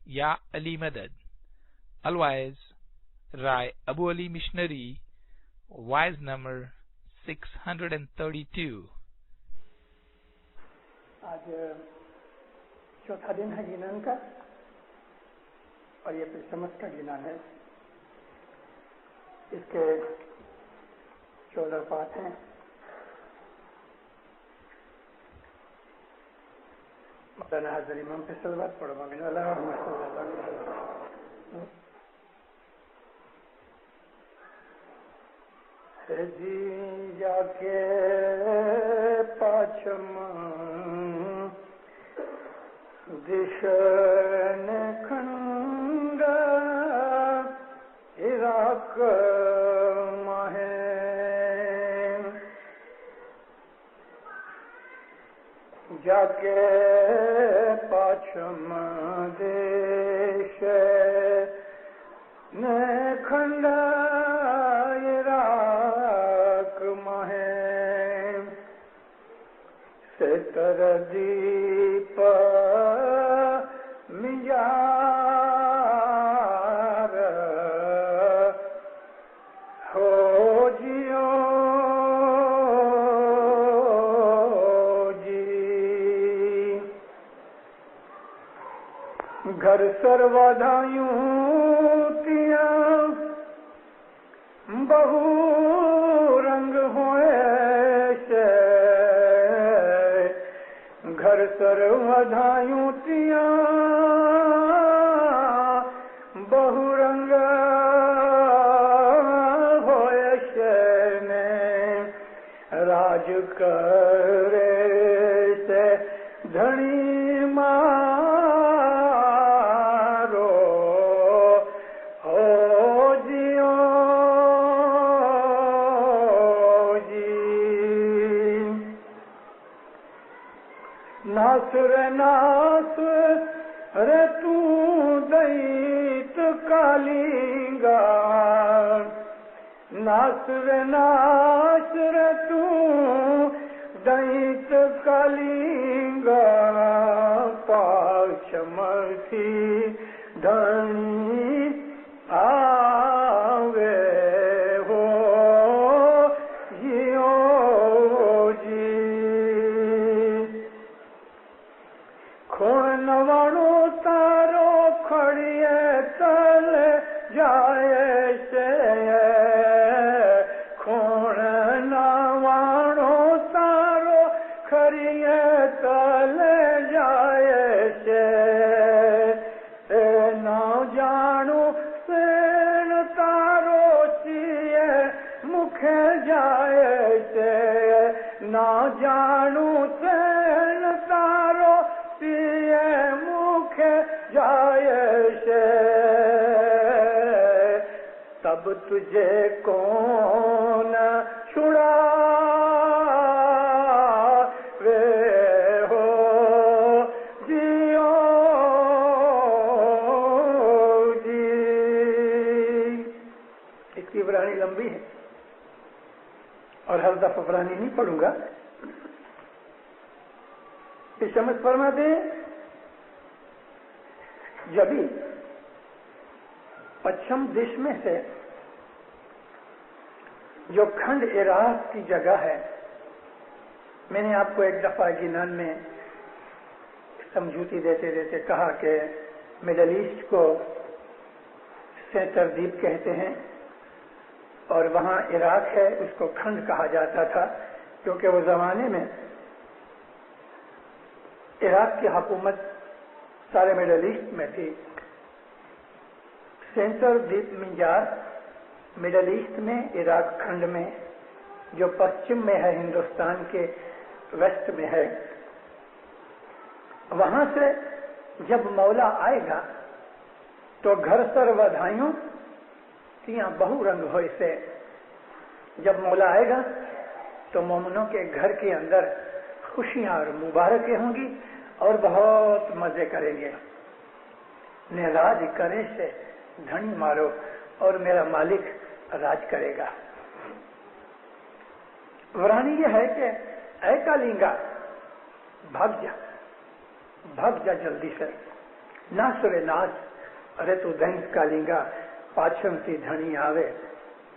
Ya Ali Madad. Otherwise, Rai Abu Ali Missionary, wise number 632. आज चौथा दिन है गिनन का और ये पिछमस का गिनन है। इसके 14 पाठ हैं। मौलाना हाजिर इमाम पे सलवात पढ़ो ममीन वाला और जी जाके पाछम दिशन खंड इराक माहे जाके पाछम देश ने खंड इराक माहे से तरदीप मिजार हो जियो जी घर सर्वधायूं तिया बहु रंग होए से घर सर्वधायूं तिया बहु रंग होए से ने राज करे से धनी मारो हो जियो नास रे नास रे तू दैत कालिंगा नास रे तू दैत कालिंगा पाछमथी धनी आवे हो जियो जी खोण नवाणो तारो खड़िए तल जाए से खोण नवाणो तारो खड़िए तल जाए से ना जानू सेन तारो चिए मुखे जाए से ना जानू सेन तारो पिए मुख जाए से तब तुझे कौन छुड़ा वे हो जियो जी। इसकी वाणी लंबी है और हर दफा वाणी नहीं पढ़ूंगा। समझ फरमाते जब भी पश्चिम देश में से जो खंड इराक की जगह है, मैंने आपको एक दफा गिनान में समझूती देते देते कहा कि मिडल ईस्ट को तरदीप कहते हैं और वहां इराक है, उसको खंड कहा जाता था क्योंकि वो जमाने में इराक की हुकूमत सारे मिडल ईस्ट में थी। सेंटर द्वीप मिंजार मिडल ईस्ट में, इराक खंड में जो पश्चिम में है, हिंदुस्तान के वेस्ट में है। वहां से जब मौला आएगा तो घर सर्वधाइयों तिया बहु रंग हो। इसे जब मौला आएगा तो मोमिनों के घर के अंदर खुशियां और मुबारकें होंगी और बहुत मजे करेंगे। ने राज करे से धनी मारो और मेरा मालिक राज करेगा। वाणी यह है कि ऐ कालिंगा भाग जा जल्दी से। नासुरे नास, अरे तू दैंत कालिंगा पाछम सी धनी आवे,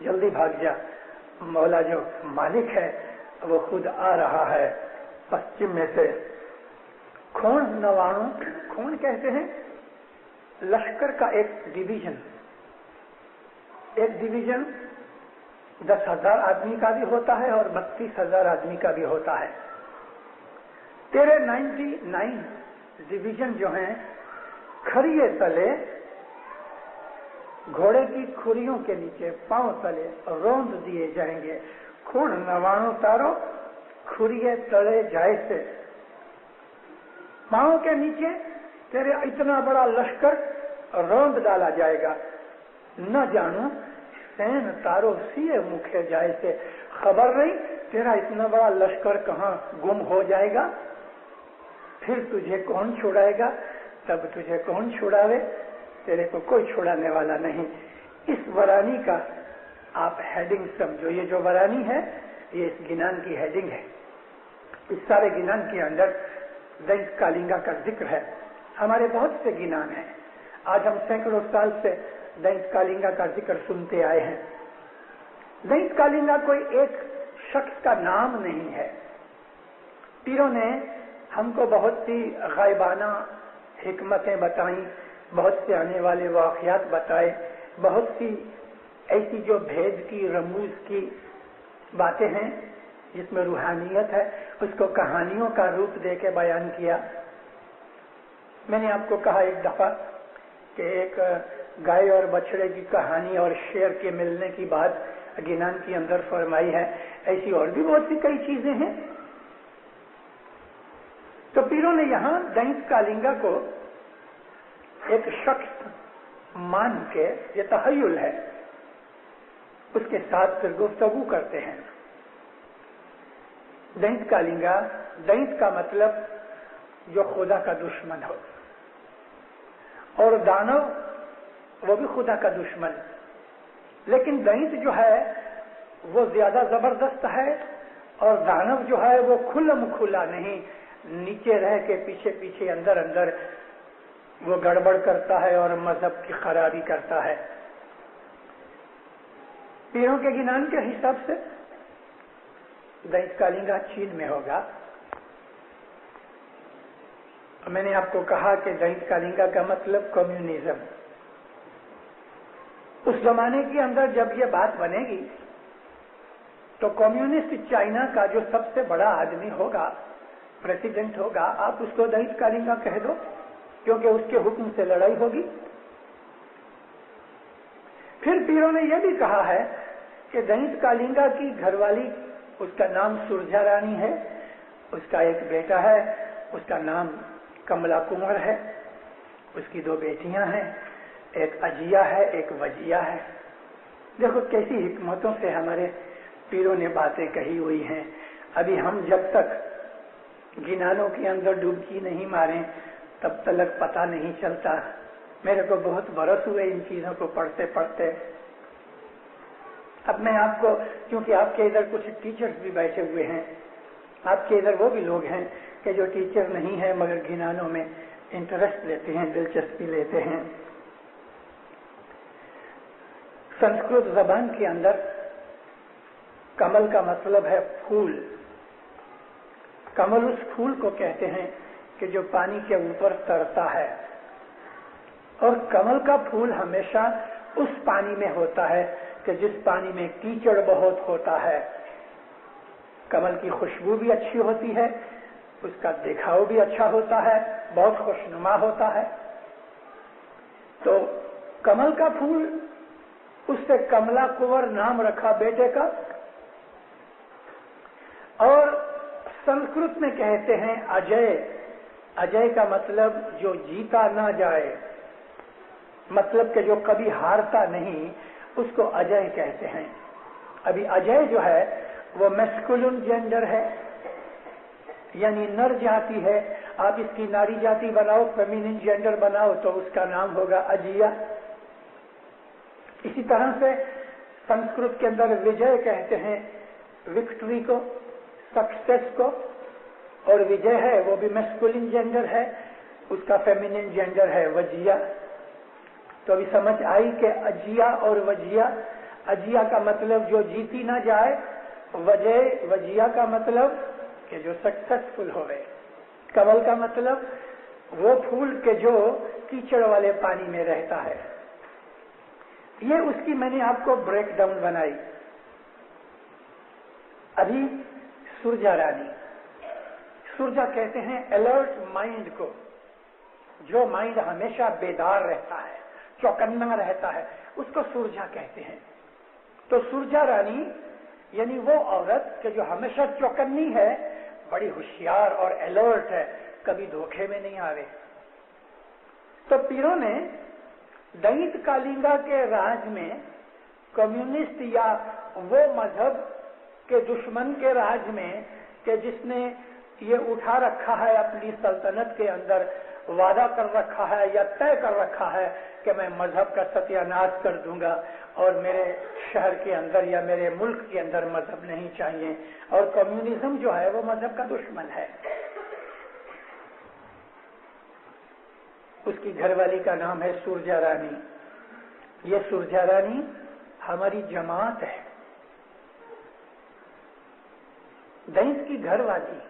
जल्दी भाग जा, मौला जो मालिक है वो खुद आ रहा है पश्चिम में से। खून नवाणु, खून कहते हैं लश्कर का एक डिवीजन। एक डिवीजन 10,000 आदमी का भी होता है और 32,000 आदमी का भी होता है। तेरे 99 डिवीजन जो हैं खरिये तले, घोड़े की खुरियों के नीचे पांव तले रौंद दिए जाएंगे। खून नवाणु तारो खुरिये तले जाए से, पांव के नीचे तेरे इतना बड़ा लश्कर रौंद डाला जाएगा। न जानू सैन तारो सीए मुखे जाए से, खबर नहीं तेरा इतना बड़ा लश्कर कहाँ गुम हो जाएगा। फिर तुझे कौन छुड़ाएगा, तब तुझे कौन छुड़ावे, तेरे को कोई छुड़ाने वाला नहीं। इस वरानी का आप हेडिंग समझो। ये जो वरानी है ये इस गिनान की हेडिंग है। इस सारे गिनान के अंदर दैंत कालिंगा का जिक्र है। हमारे बहुत से गिनान हैं। आज हम सैकड़ों साल से दैंत कालिंगा का जिक्र सुनते आए हैं। दैंत कालिंगा कोई एक शख्स का नाम नहीं है। पीरों ने हमको बहुत सी गायबाना हिकमतें बताई, बहुत से आने वाले वाक़यात बताए, बहुत सी ऐसी जो भेद की रमूज की बातें हैं जिसमें रूहानियत है, उसको कहानियों का रूप देके बयान किया। मैंने आपको कहा एक दफा कि एक गाय और बछड़े की कहानी और शेर के मिलने की बात गिनान के अंदर फरमाई है। ऐसी और भी बहुत सी कई चीजें हैं। तो पीरों ने यहाँ दैंत कालिंगा को एक शख्स मान के, ये तहय्युल है, उसके साथ फिर गुफ्तगू करते हैं। दैंत कालिंगा, दैंत का मतलब जो खुदा का दुश्मन हो, और दानव वो भी खुदा का दुश्मन। लेकिन दैंत जो है वो ज्यादा जबरदस्त है और दानव जो है वो खुल्लम खुला नहीं, नीचे रह के पीछे पीछे अंदर अंदर वो गड़बड़ करता है और मजहब की खराबी करता है। पीरों के गिनान के हिसाब से दैंत कालिंगा चीन में होगा। मैंने आपको कहा कि दैंत कालिंगा का मतलब कम्युनिज्म। उस जमाने के अंदर जब ये बात बनेगी तो कम्युनिस्ट चाइना का जो सबसे बड़ा आदमी होगा, प्रेसिडेंट होगा, आप उसको दैंत कालिंगा कह दो, क्योंकि उसके हुक्म से लड़ाई होगी। फिर पीरों ने यह भी कहा है कि दैंत कालिंगा की घरवाली, उसका नाम सुरजा रानी है, उसका एक बेटा है, उसका नाम कमला कुंवर है, उसकी 2 बेटियां हैं, एक अजिया है, एक वजिया है। देखो कैसी हिकमतों से हमारे पीरों ने बातें कही हुई हैं। अभी हम जब तक गिनानों के अंदर डुबकी नहीं मारें तब तक पता नहीं चलता। मेरे को बहुत बरस हुए इन चीजों को पढ़ते पढ़ते। अब मैं आपको, क्योंकि आपके इधर कुछ टीचर्स भी बैठे हुए हैं, आपके इधर वो भी लोग हैं कि जो टीचर नहीं है मगर गिनानों में इंटरेस्ट लेते हैं, दिलचस्पी लेते हैं। संस्कृत जबान के अंदर कमल का मतलब है फूल। कमल उस फूल को कहते हैं कि जो पानी के ऊपर तरता है, और कमल का फूल हमेशा उस पानी में होता है कि जिस पानी में कीचड़ बहुत होता है। कमल की खुशबू भी अच्छी होती है, उसका दिखाव भी अच्छा होता है, बहुत खुशनुमा होता है। तो कमल का फूल, उससे कमला कुंवर नाम रखा बेटे का। और संस्कृत में कहते हैं अजय। अजय का मतलब जो जीता ना जाए, मतलब कि जो कभी हारता नहीं, उसको अजय कहते हैं। अभी अजय जो है वो मैस्कुलिन जेंडर है, यानी नर जाति है। आप इसकी नारी जाति बनाओ, फेमिनिन जेंडर बनाओ तो उसका नाम होगा अजिया। इसी तरह से संस्कृत के अंदर विजय कहते हैं विक्ट्री को, सक्सेस को, और विजय है वो भी मैस्कुलिन जेंडर है। उसका फेमिनिन जेंडर है वजिया। तो अभी समझ आई कि अजिया और वजिया, अजिया का मतलब जो जीती ना जाए, वजिया का मतलब कि जो सक्सेसफुल हो गए। कमल का मतलब वो फूल के जो कीचड़ वाले पानी में रहता है। ये उसकी मैंने आपको ब्रेक डाउन बनाई। अभी सुरजा रानी, सुरजा कहते हैं अलर्ट माइंड को, जो माइंड हमेशा बेदार रहता है, चौकन्ना रहता है, उसको सुरजा कहते हैं। तो सुरजा रानी यानी वो औरत कि जो हमेशा चौकन्नी है, बड़ी होशियार और अलर्ट है, कभी धोखे में नहीं आवे। तो पीरों ने दैत कालिंगा के राज में कम्युनिस्ट या वो मजहब के दुश्मन के राज में कि जिसने ये उठा रखा है अपनी सल्तनत के अंदर, वादा कर रखा है या तय कर रखा है कि मैं मजहब का सत्यानाश कर दूंगा और मेरे शहर के अंदर या मेरे मुल्क के अंदर मजहब नहीं चाहिए, और कम्युनिज्म जो है वो मजहब का दुश्मन है। उसकी घरवाली का नाम है सुरजा रानी। ये सुरजा रानी हमारी जमात है, दैत की घरवाली,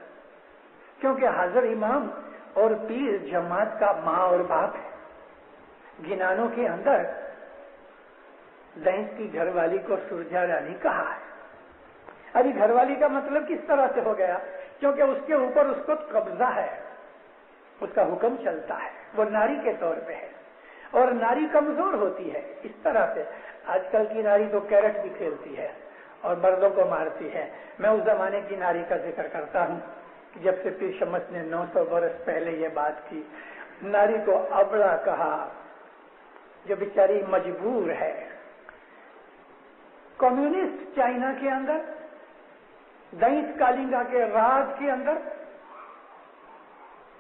क्योंकि हाजिर इमाम और पीर जमात का माँ और बाप है। गिनानों के अंदर दैत की घरवाली को सुरजा रानी कहा है। अभी घरवाली का मतलब किस तरह से हो गया? क्योंकि उसके ऊपर उसको कब्जा है, उसका हुक्म चलता है, वो नारी के तौर पे है, और नारी कमजोर होती है। इस तरह से आजकल की नारी तो कैरेट भी खेलती है और मर्दों को मारती है। मैं उस जमाने की नारी का जिक्र करता हूँ जब से पीर शमस ने 900 बरस पहले ये बात की। नारी को अबला कहा, जो बेचारी मजबूर है। कम्युनिस्ट चाइना के अंदर, दैत कालिंगा के राज के अंदर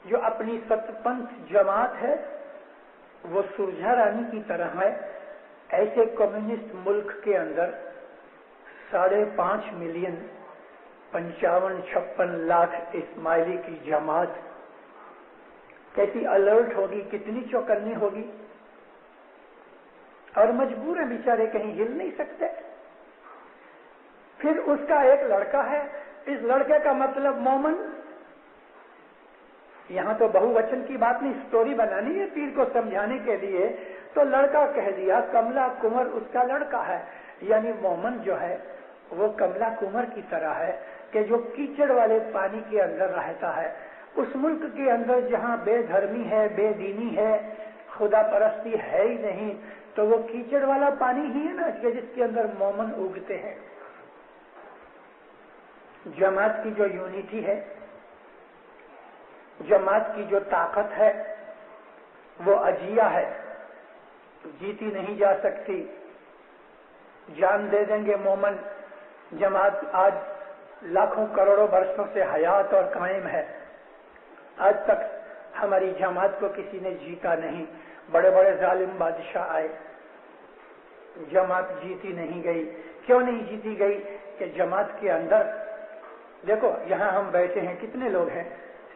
जो अपनी सतपंथ जमात है वो सुरजा रानी की तरह है। ऐसे कम्युनिस्ट मुल्क के अंदर 5.5 मिलियन 55-56 लाख इस्माइली की जमात कैसी अलर्ट होगी, कितनी चौकन्नी होगी, और मजबूर है बेचारे, कहीं हिल नहीं सकते। फिर उसका एक लड़का है, इस लड़के का मतलब मोमन। यहां तो बहुवचन की बात नहीं, स्टोरी बनानी है पीर को समझाने के लिए। तो लड़का कह दिया, कमला कुंवर उसका लड़का है, यानी मोमन जो है वो कमला कुंवर की तरह है कि जो कीचड़ वाले पानी के अंदर रहता है। उस मुल्क के अंदर जहां बेधर्मी है, बेदीनी है, खुदा परस्ती है ही नहीं, तो वो कीचड़ वाला पानी ही है ना कि जिसके अंदर मोमन उगते हैं। जमात की जो यूनिटी है, जमात की जो ताकत है, वो अजिया है, जीती नहीं जा सकती। जान दे देंगे मोमन। जमात आज लाखों करोड़ों वर्षों से हयात और कायम है। आज तक हमारी जमात को किसी ने जीता नहीं। बड़े बड़े जालिम बादशाह आए, जमात जीती नहीं गई। क्यों नहीं जीती गई? कि जमात के अंदर देखो, यहां हम बैठे हैं, कितने लोग हैं,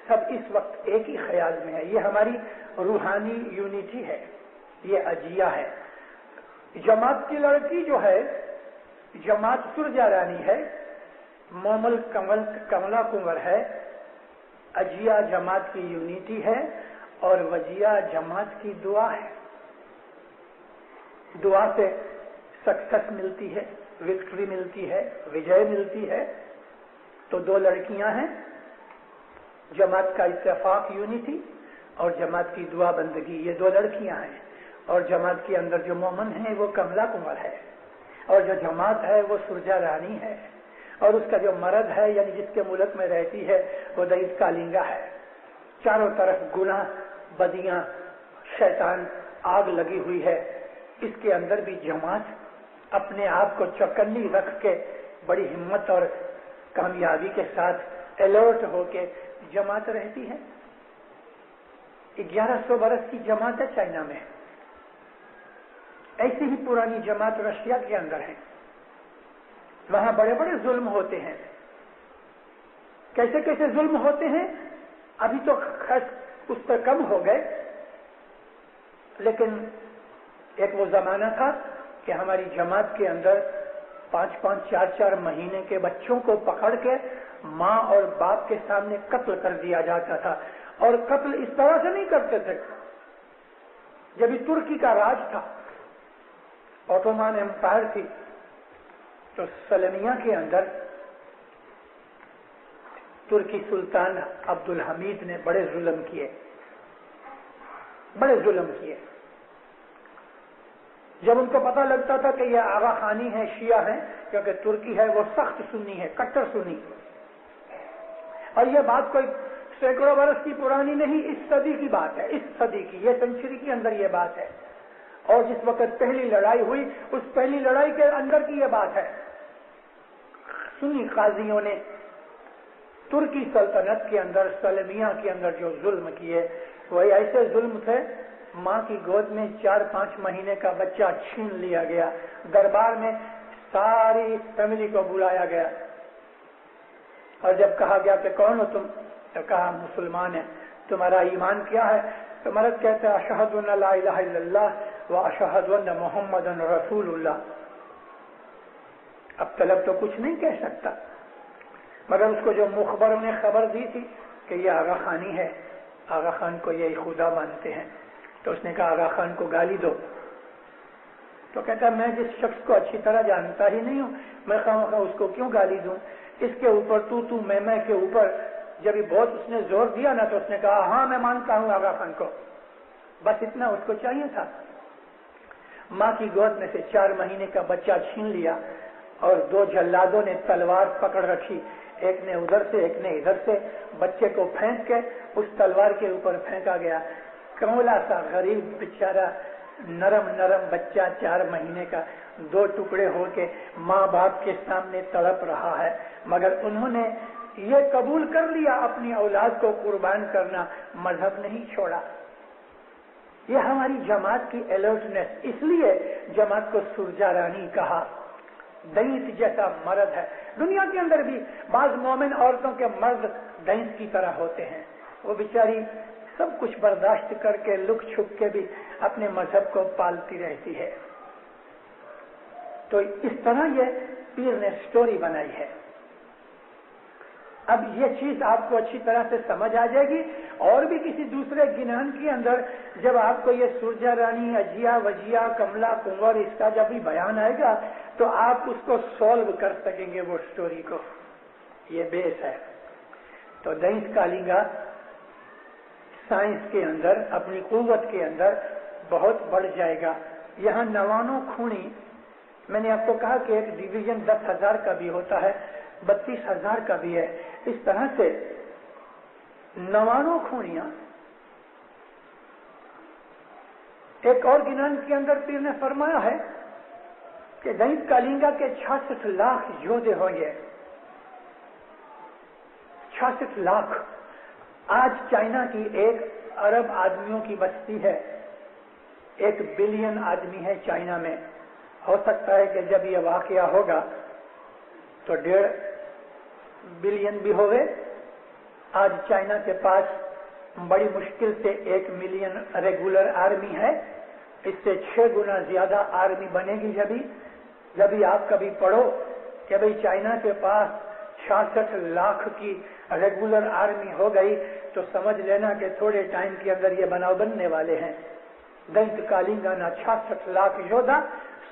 सब इस वक्त एक ही ख्याल में है। ये हमारी रूहानी यूनिटी है, ये अजिया है। जमात की लड़की जो है, जमात सुरजा रानी है, मोमल कमला कुंवर है, अजिया जमात की यूनिटी है, और वजिया जमात की दुआ है। दुआ से सक्सेस मिलती है, विक्ट्री मिलती है, विजय मिलती है। तो 2 लड़कियां हैं, जमात का इत्तेफाक यूनिटी और जमात की दुआ बंदगी, ये 2 लड़कियां हैं। और जमात के अंदर जो मोमन है वो कमला कुंवर है, और जो जमात है वो सुरजा रानी है, और उसका जो मर्द है यानी जिसके मुल्क में रहती है वो दैत कालिंगा है। चारों तरफ गुनाह, बदियां, शैतान, आग लगी हुई है। इसके अंदर भी जमात अपने आप को चौकन्नी रख के बड़ी हिम्मत और कामयाबी के साथ अलर्ट होके जमात रहती है। 1100 बरस की जमात है चाइना में। ऐसी ही पुरानी जमात रशिया के अंदर है। वहां बड़े बड़े जुल्म होते हैं। कैसे कैसे जुल्म होते हैं अभी तो اس پر कम हो गए, लेकिन एक वो जमाना था कि हमारी जमात के अंदर 5-5, 4-4 महीने के बच्चों को पकड़ के माँ और बाप के सामने कत्ल कर दिया जाता था. और कत्ल इस तरह से नहीं करते थे. जब तुर्की का राज था, ऑटोमान एम्पायर थी, तो सलमिया के अंदर तुर्की सुल्तान अब्दुल हमीद ने बड़े जुल्म किए. जब उनको पता लगता था कि यह आगा खानी है, शिया है, क्योंकि तुर्की है वो सख्त सुन्नी है, कट्टर सुन्नी, और यह बात कोई सैकड़ों बरस की पुरानी नहीं, इस सदी की बात है, इस सदी की, ये सेंचुरी के अंदर ये बात है. और जिस वक्त पहली लड़ाई हुई, उस पहली लड़ाई के अंदर की ये बात है. सुन्नी काजियों ने तुर्की सल्तनत के अंदर, सलमिया के अंदर जो जुल्म किए, वही ऐसे जुल्म थे. माँ की गोद में 4-5 महीने का बच्चा छीन लिया गया. दरबार में सारी फैमिली को बुलाया गया, और जब कहा गया कि कौन हो तुम, तो कहा मुसलमान है. तुम्हारा ईमान क्या है? तो मर्द कहते हैं अशहदु अन ला इलाहा इल्लल्लाह व अशहदु अन्न मुहम्मदन रसूलुल्लाह. अब तलब तो कुछ नहीं कह सकता, मगर उसको जो मुखबरों ने खबर दी थी कि ये आगा खानी है, आगा खान को यही खुदा मानते हैं, तो उसने कहा आगा खान को गाली दो. तो कहता है मैं जिस शख्स को अच्छी तरह जानता ही नहीं हूँ, मैं खामखा उसको क्यों गाली दूं. इसके ऊपर तू मैं के ऊपर जब ये बहुत उसने जोर दिया ना, तो उसने कहा हाँ मैं मानता हूँ आगा खान को. बस इतना उसको चाहिए था. माँ की गोद में से 4 महीने का बच्चा छीन लिया, और 2 जल्लादों ने तलवार पकड़ रखी, एक ने उधर से एक ने इधर से. बच्चे को फेंक के उस तलवार के ऊपर फेंका गया. कमला सा गरीब बेचारा नरम बच्चा 4 महीने का 2 टुकड़े होके माँ बाप के सामने तड़प रहा है, मगर उन्होंने ये कबूल कर लिया अपनी औलाद को कुर्बान करना, मजहब नहीं छोड़ा. ये हमारी जमात की अलर्टनेस. इसलिए जमात को सुरजा रानी कहा. दैंत जैसा मर्द है. दुनिया के अंदर भी बाज मोमिन औरतों के मर्द दैंत की तरह होते हैं. वो बेचारी सब कुछ बर्दाश्त करके लुक छुप के भी अपने मजहब को पालती रहती है. तो इस तरह ये पीर ने स्टोरी बनाई है. अब ये चीज आपको अच्छी तरह से समझ आ जाएगी. और भी किसी दूसरे गिनहन के अंदर जब आपको ये सुरजा रानी, अजिया, वजिया, कमला, कुंवर, इसका जब भी बयान आएगा, तो आप उसको सॉल्व कर सकेंगे वो स्टोरी को. ये बेस है. तो दैंत कालिंगा साइंस के अंदर, अपनी कुव्वत के अंदर बहुत बढ़ जाएगा. यहाँ 99 खूनी, मैंने आपको कहा कि एक डिवीजन 10,000 का भी होता है, 32,000 का भी है. इस तरह से 99 खूनियां. एक और गिनान के अंदर पीर ने फरमाया है कि दैंत कालिंगा के 66 लाख योद्धे होंगे. 66 लाख. आज चाइना की 1 अरब आदमियों की बस्ती है. 1 बिलियन आदमी है चाइना में. हो सकता है कि जब यह वाकया होगा तो 1.5 बिलियन भी होवे. आज चाइना के पास बड़ी मुश्किल से 1 मिलियन रेगुलर आर्मी है. इससे 6 गुना ज्यादा आर्मी बनेगी. जब आप कभी पढ़ो कि भाई चाइना के पास 66 लाख की रेगुलर आर्मी हो गई, तो समझ लेना कि थोड़े टाइम के अंदर ये बनने वाले हैं. दैंत कालिंगा ना 66 लाख योद्धा,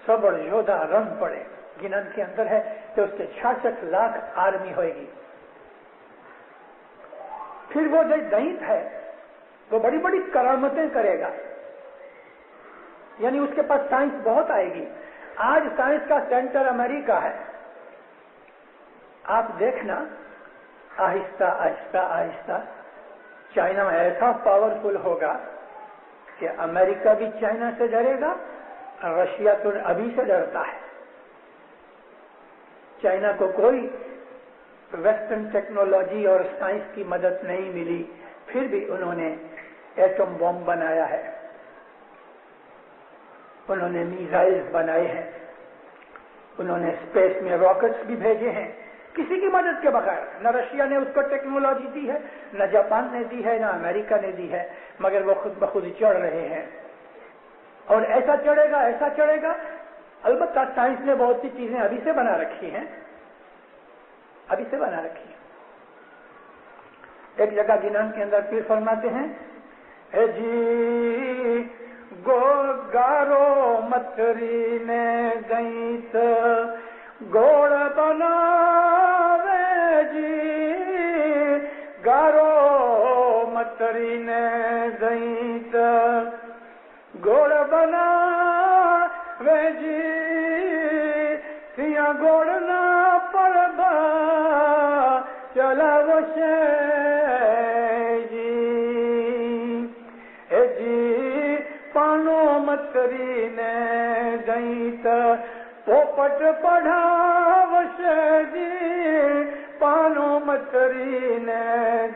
सबड़ योद्धा रंग पड़े गिनन के अंदर है, तो उसके 66 लाख आर्मी होगी. फिर वो जो दैंत है वो बड़ी बड़ी करामतें करेगा. यानी उसके पास साइंस बहुत आएगी. आज साइंस का सेंटर अमेरिका है. आप देखना आहिस्ता आहिस्ता आहिस्ता चाइना ऐसा पावरफुल होगा कि अमेरिका भी चाइना से डरेगा. रशिया तो अभी से डरता है. चाइना को कोई वेस्टर्न टेक्नोलॉजी और साइंस की मदद नहीं मिली, फिर भी उन्होंने एटम बॉम्ब बनाया है, उन्होंने मिसाइल्स बनाए हैं, उन्होंने स्पेस में रॉकेट्स भी भेजे हैं. किसी की मदद के बगैर। न रशिया ने उसको टेक्नोलॉजी दी है, न जापान ने दी है, न अमेरिका ने दी है, मगर वो खुद बखुद चढ़ रहे हैं। और ऐसा चढ़ेगा। अलबत्ता साइंस ने बहुत सी चीजें अभी से बना रखी हैं। एक जगह गिनान के अंदर पीर फरमाते हैं, ए जी गो गारो मथरी ने गईत गोड़ बनावे जी, गारो मथरी ने गईत गोड़ बनावे जी, तिया गोड़ ना पड़बा चलावो शे पानो मथरी ने गईत पोपट पढ़ावश जी, पानो मथरी ने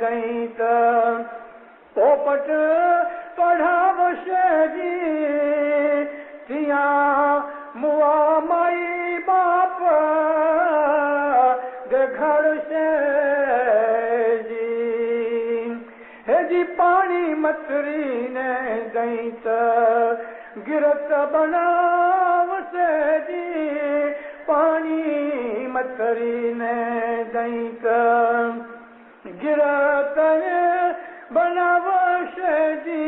गईत पोपट पढ़ावश जी, तिया मुआ माई बाप दे घर से जी, पानी मथरी ने गईत गिरत बनावस जी, पानी मथरी ने गईत गिरत बनावस जी,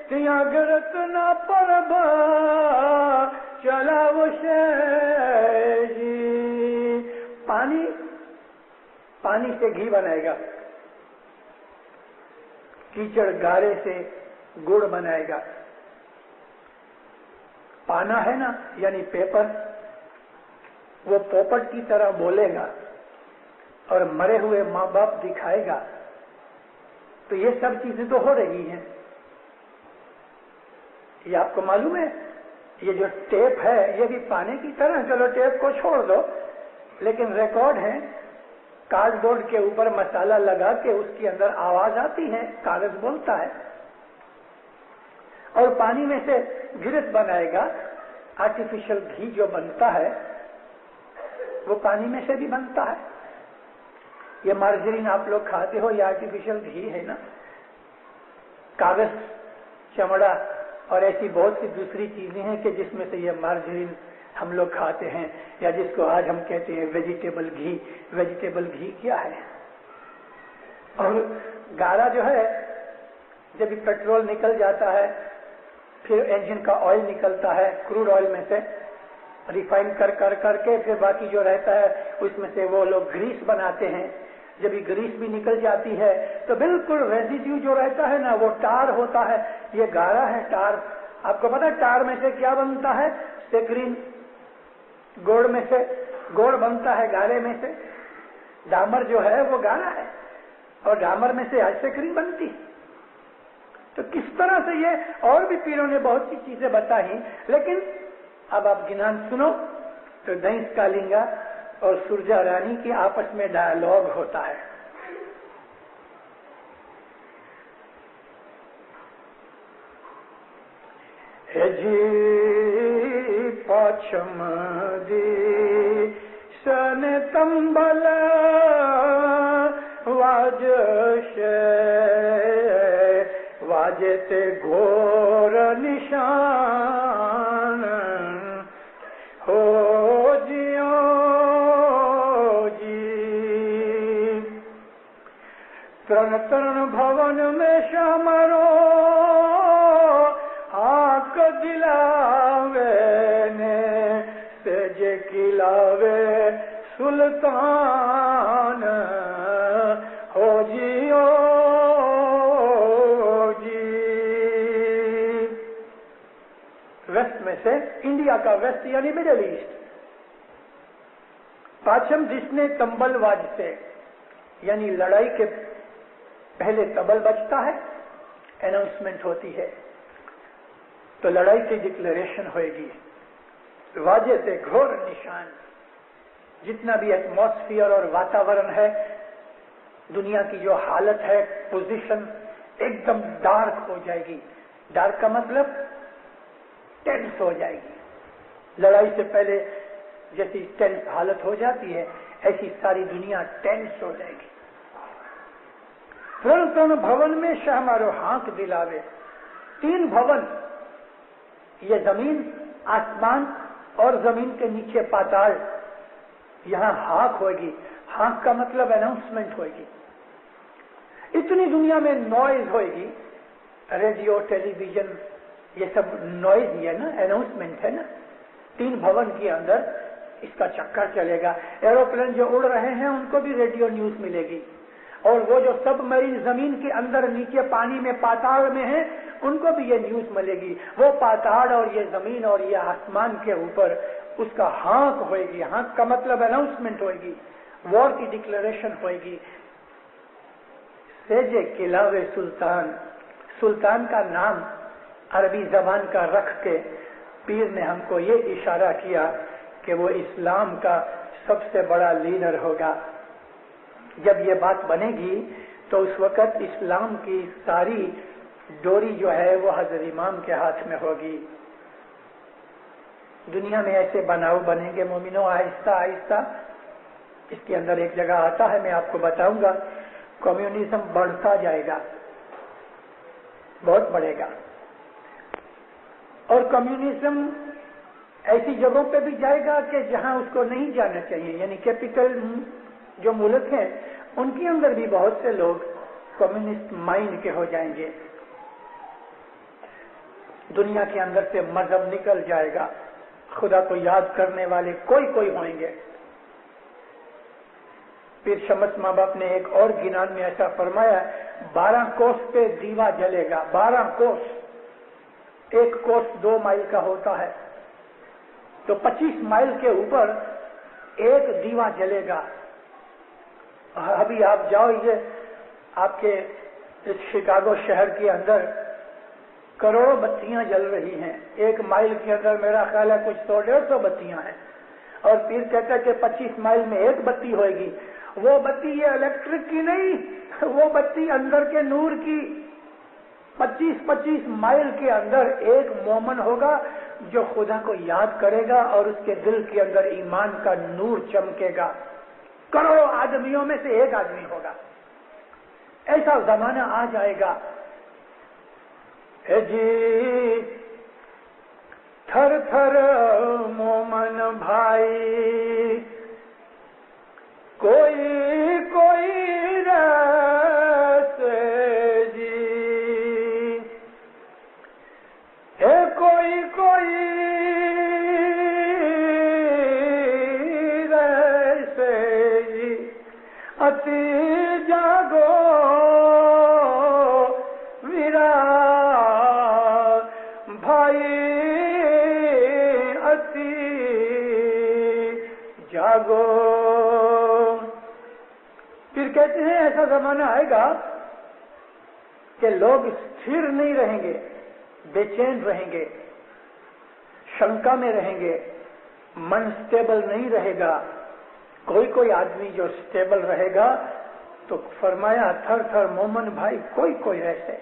तिया गिरत न परब चलावस जी। पानी से घी बनाएगा, कीचड़ गारे से गुड़ बनाएगा। पाना है ना, यानी पेपर, वो पोपट की तरह बोलेगा और मरे हुए माँ बाप दिखाएगा। तो ये सब चीजें तो हो रही हैं। ये आपको मालूम है, ये जो टेप है ये भी पाने की तरह, चलो टेप को छोड़ दो, लेकिन रिकॉर्ड है, कार्डबोर्ड के ऊपर मसाला लगा के उसके अंदर आवाज आती है, कागज बोलता है। और पानी में से घिरत बनाएगा। आर्टिफिशियल घी जो बनता है वो पानी में से भी बनता है। ये मार्जरीन आप लोग खाते हो, ये आर्टिफिशियल घी है ना। कागज, चमड़ा और ऐसी बहुत सी दूसरी चीजें हैं कि जिसमें से ये मार्जरीन हम लोग खाते हैं, या जिसको आज हम कहते हैं वेजिटेबल घी। वेजिटेबल घी क्या है? और गारा जो है, जब पेट्रोल निकल जाता है, फिर इंजन का ऑयल निकलता है, क्रूड ऑयल में से रिफाइन कर करके फिर बाकी जो रहता है उसमें से वो लोग ग्रीस बनाते हैं। जब ये ग्रीस भी निकल जाती है तो बिल्कुल रेजिड्यू जो रहता है ना, वो टार होता है। ये गारा है, टार। आपको पता है टार में से क्या बनता है? सेक्रीन। गोड़ में से गोड़ बनता है, गारे में से। डामर जो है वो गारा है और डामर में से सेक्रीन बनती है। तो किस तरह से ये, और भी पीरों ने बहुत सी चीजें बताई, लेकिन अब आप गिनान सुनो तो दहिंस कालिंगा और सुरजा रानी की आपस में डायलॉग होता है। जी पाछम दी सन तंबल वाजते घोर निशान हो जियो जी। तरण तरण भवन में शामरो आक दिलावे ने सेज खिलावे सुल्तान हो जियो जी। वेस्ट में से, इंडिया का वेस्ट यानी मिडिल ईस्ट। पाछम जिसने तंबल वाजते, यानी लड़ाई के पहले तबल बजता है, अनाउंसमेंट होती है, तो लड़ाई की डिक्लेरेशन होएगी। वाजे से घोर निशान, जितना भी एटमॉस्फियर और वातावरण है, दुनिया की जो हालत है, पोजीशन एकदम डार्क हो जाएगी। डार्क का मतलब टेंस हो जाएगी। लड़ाई से पहले जैसी टेंस हालत हो जाती है, ایسی ساری دنیا ٹینس ہو جائے گی. ترن بھون میں شاہ مارو ہانک دلاوے. 3 بھون، یہ زمین، آسمان اور زمین کے نیچے پاتال، یہاں ہانک ہوگی. ہانک کا مطلب اناؤنسمنٹ ہوگی. اتنی دنیا میں نوائز ہوگی، ریڈیو، ٹیلی ویژن، یہ سب نوائز ہی ہے نا، اناؤنسمنٹ ہے نا. 3 بھون کے اندر اس کا چکر چلے گا. ایروپلین جو اڑ رہے ہیں ان کو بھی ریڈیو نیوز ملے گی، اور وہ جو سب مریض زمین کے اندر نیچے پانی میں پاتال میں ہیں ان کو بھی یہ نیوز ملے گی. وہ پاتال اور یہ زمین اور یہ آسمان کے اوپر اس کا ہانک ہوئے گی. ہانک کا مطلب اناؤنسمنٹ ہوئے گی، وار کی ڈکلیریشن ہوئے گی. سیجے کلاوے سلطان، سلطان کا نام عربی زبان کا رکھ کے پیر نے ہم کو یہ اشارہ کیا کہ وہ اسلام کا سب سے بڑا لیڈر ہوگا. جب یہ بات بنے گی تو اس وقت اسلام کی ساری ڈوری جو ہے وہ حضرت امام کے ہاتھ میں ہوگی. دنیا میں ایسے بناؤ بنیں گے مومنوں، آہستہ آہستہ. اس کے اندر ایک جگہ آتا ہے، میں آپ کو بتاؤں گا، کمیونزم بڑھتا جائے گا، بہت بڑھے گا. اور کمیونزم ایسی جگہوں پہ بھی جائے گا کہ جہاں اس کو نہیں جانا چاہیے. یعنی کیپیٹل جو ملک ہیں ان کے اندر بھی بہت سے لوگ کمیونسٹ مائنڈ کے ہو جائیں گے. دنیا کے اندر سے مذہب نکل جائے گا، خدا کو یاد کرنے والے کوئی ہوئیں گے. پیر شمس ماں باپ نے ایک اور گنان میں ایسا فرمایا، 12 کوس پہ دیوا جلے گا. 12 کوس، 1 کوس 2 مائل کا ہوتا ہے تو 25 مائل کے اوپر ایک دیوا جلے گا. ابھی آپ جاؤ، یہ آپ کے شکاگو شہر کے اندر کروڑوں بتیاں جل رہی ہیں. 1 مائل کے اندر میرا خیال ہے کچھ 100-150 بتیاں ہیں. اور پیر کہتا ہے کہ 25 مائل میں 1 بتی ہوئے گی. وہ بتی یہ الیکٹرک کی نہیں، وہ بتی اندر کے نور کی. 25 مائل کے اندر ایک مومن ہوگا جو خدا کو یاد کرے گا اور اس کے دل کے اندر ایمان کا نور چمکے گا. کروڑوں آدمیوں میں سے 1 آدمی ہوگا. ایسا زمانہ آ جائے گا. جی تھر تھر مومن بھائی، کوئی رہتے جی، کوئی رہتے جی. اتی جاگو ویرا بھائی، اتی جاگو. پھر کہتے ہیں ایسا زمانہ آئے گا کہ لوگ استھر نہیں رہیں گے، بے چین رہیں گے، شنکا میں رہیں گے، من سٹیبل نہیں رہے گا. کوئی آدمی جو سٹیبل رہے گا تو فرمایا تھر تھر مومن بھائی، کوئی ایسے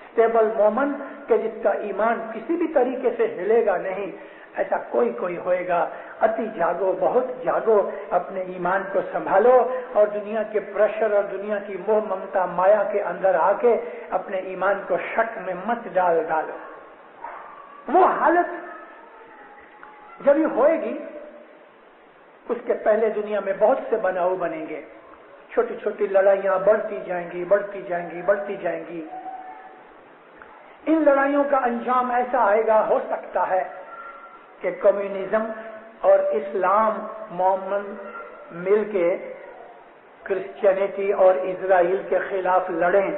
سٹیبل مومن کہ جس کا ایمان کسی بھی طریقے سے ہلے گا نہیں، ایسا کوئی ہوئے گا. اتی جاگو، بہت جاگو، اپنے ایمان کو سنبھالو اور دنیا کے پریشر اور دنیا کی موہ ممتا مایا کے اندر آ کے اپنے ایمان کو شک میں مت ڈالو. وہ حالت جب یہ ہوئے گی، اس کے پہلے دنیا میں بہت سے بناؤ بنیں گے. چھوٹی چھوٹی لڑائیاں بڑھتی جائیں گی. ان لڑائیوں کا انجام ایسا آئے گا، ہو سکتا ہے کہ کمیونزم اور اسلام مومن مل کے کرسچینٹی اور اسرائیل کے خلاف لڑیں.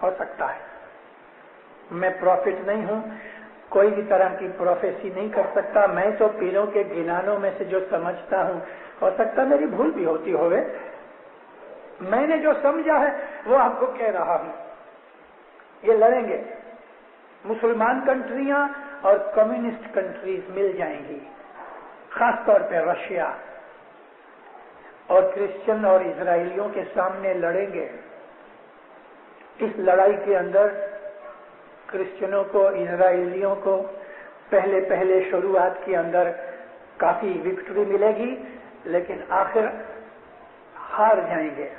ہو سکتا ہے. میں پروفٹ نہیں ہوں، کوئی بھی طرح کی پروفیسی نہیں کر سکتا. میں تو پیروں کے گنانوں میں سے جو سمجھتا ہوں، ہو سکتا میری بھول بھی ہوتی ہوئے. میں نے جو سمجھا ہے وہ آپ کو کہہ رہا ہوں. یہ لڑیں گے. مسلمان کنٹریاں اور کمیونسٹ کنٹریز مل جائیں گی، خاص طور پہ رشیا، اور کرسچن اور اسرائیلیوں کے سامنے لڑیں گے. اس لڑائی کے اندر کرسچنوں کو، اسرائیلیوں کو پہلے شروعات کے اندر کافی وکٹری ملے گی، لیکن آخر ہار جائیں گے.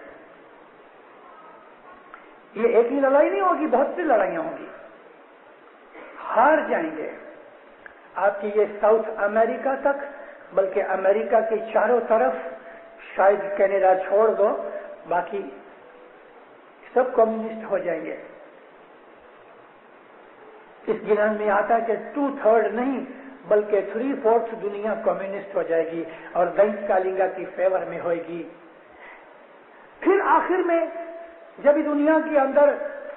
یہ ایک ہی لڑائی نہیں ہوگی، بہت سی لڑائیاں ہوں گی. ہار جائیں گے. آپ کی یہ ساؤتھ امریکہ تک، بلکہ امریکہ کے چاروں طرف، شاید کینیڈا چھوڑ دو، باقی سب کمیونسٹ ہو جائیں گے. اس گنان میں آتا ہے کہ 2/3 نہیں بلکہ 3/4 دنیا کمیونسٹ ہو جائے گی اور دینس کالنگا کی فیور میں ہوئے گی. پھر آخر میں جب دنیا کے اندر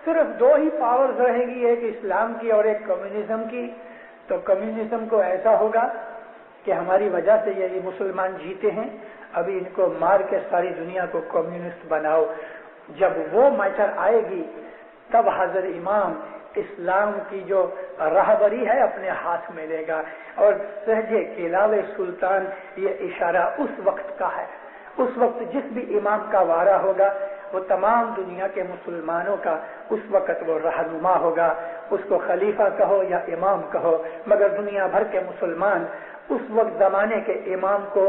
صرف 2 ہی پاورز رہیں گی، ایک اسلام کی اور ایک کمیونزم کی، تو کمیونزم کو ایسا ہوگا کہ ہماری وجہ سے یہ مسلمان جیتے ہیں، ابھی ان کو مار کے ساری دنیا کو کمیونسٹ بناؤ. جب وہ میٹر آئے گی تب حضرت امام اسلام کی جو راہبری ہے اپنے ہاتھ میں لے گا. اور سہجے کے علاوہ سلطان، یہ اشارہ اس وقت کا ہے. اس وقت جس بھی امام کا وارہ ہوگا وہ تمام دنیا کے مسلمانوں کا اس وقت وہ رہنما ہوگا. اس کو خلیفہ کہو یا امام کہو، مگر دنیا بھر کے مسلمان اس وقت زمانے کے امام کو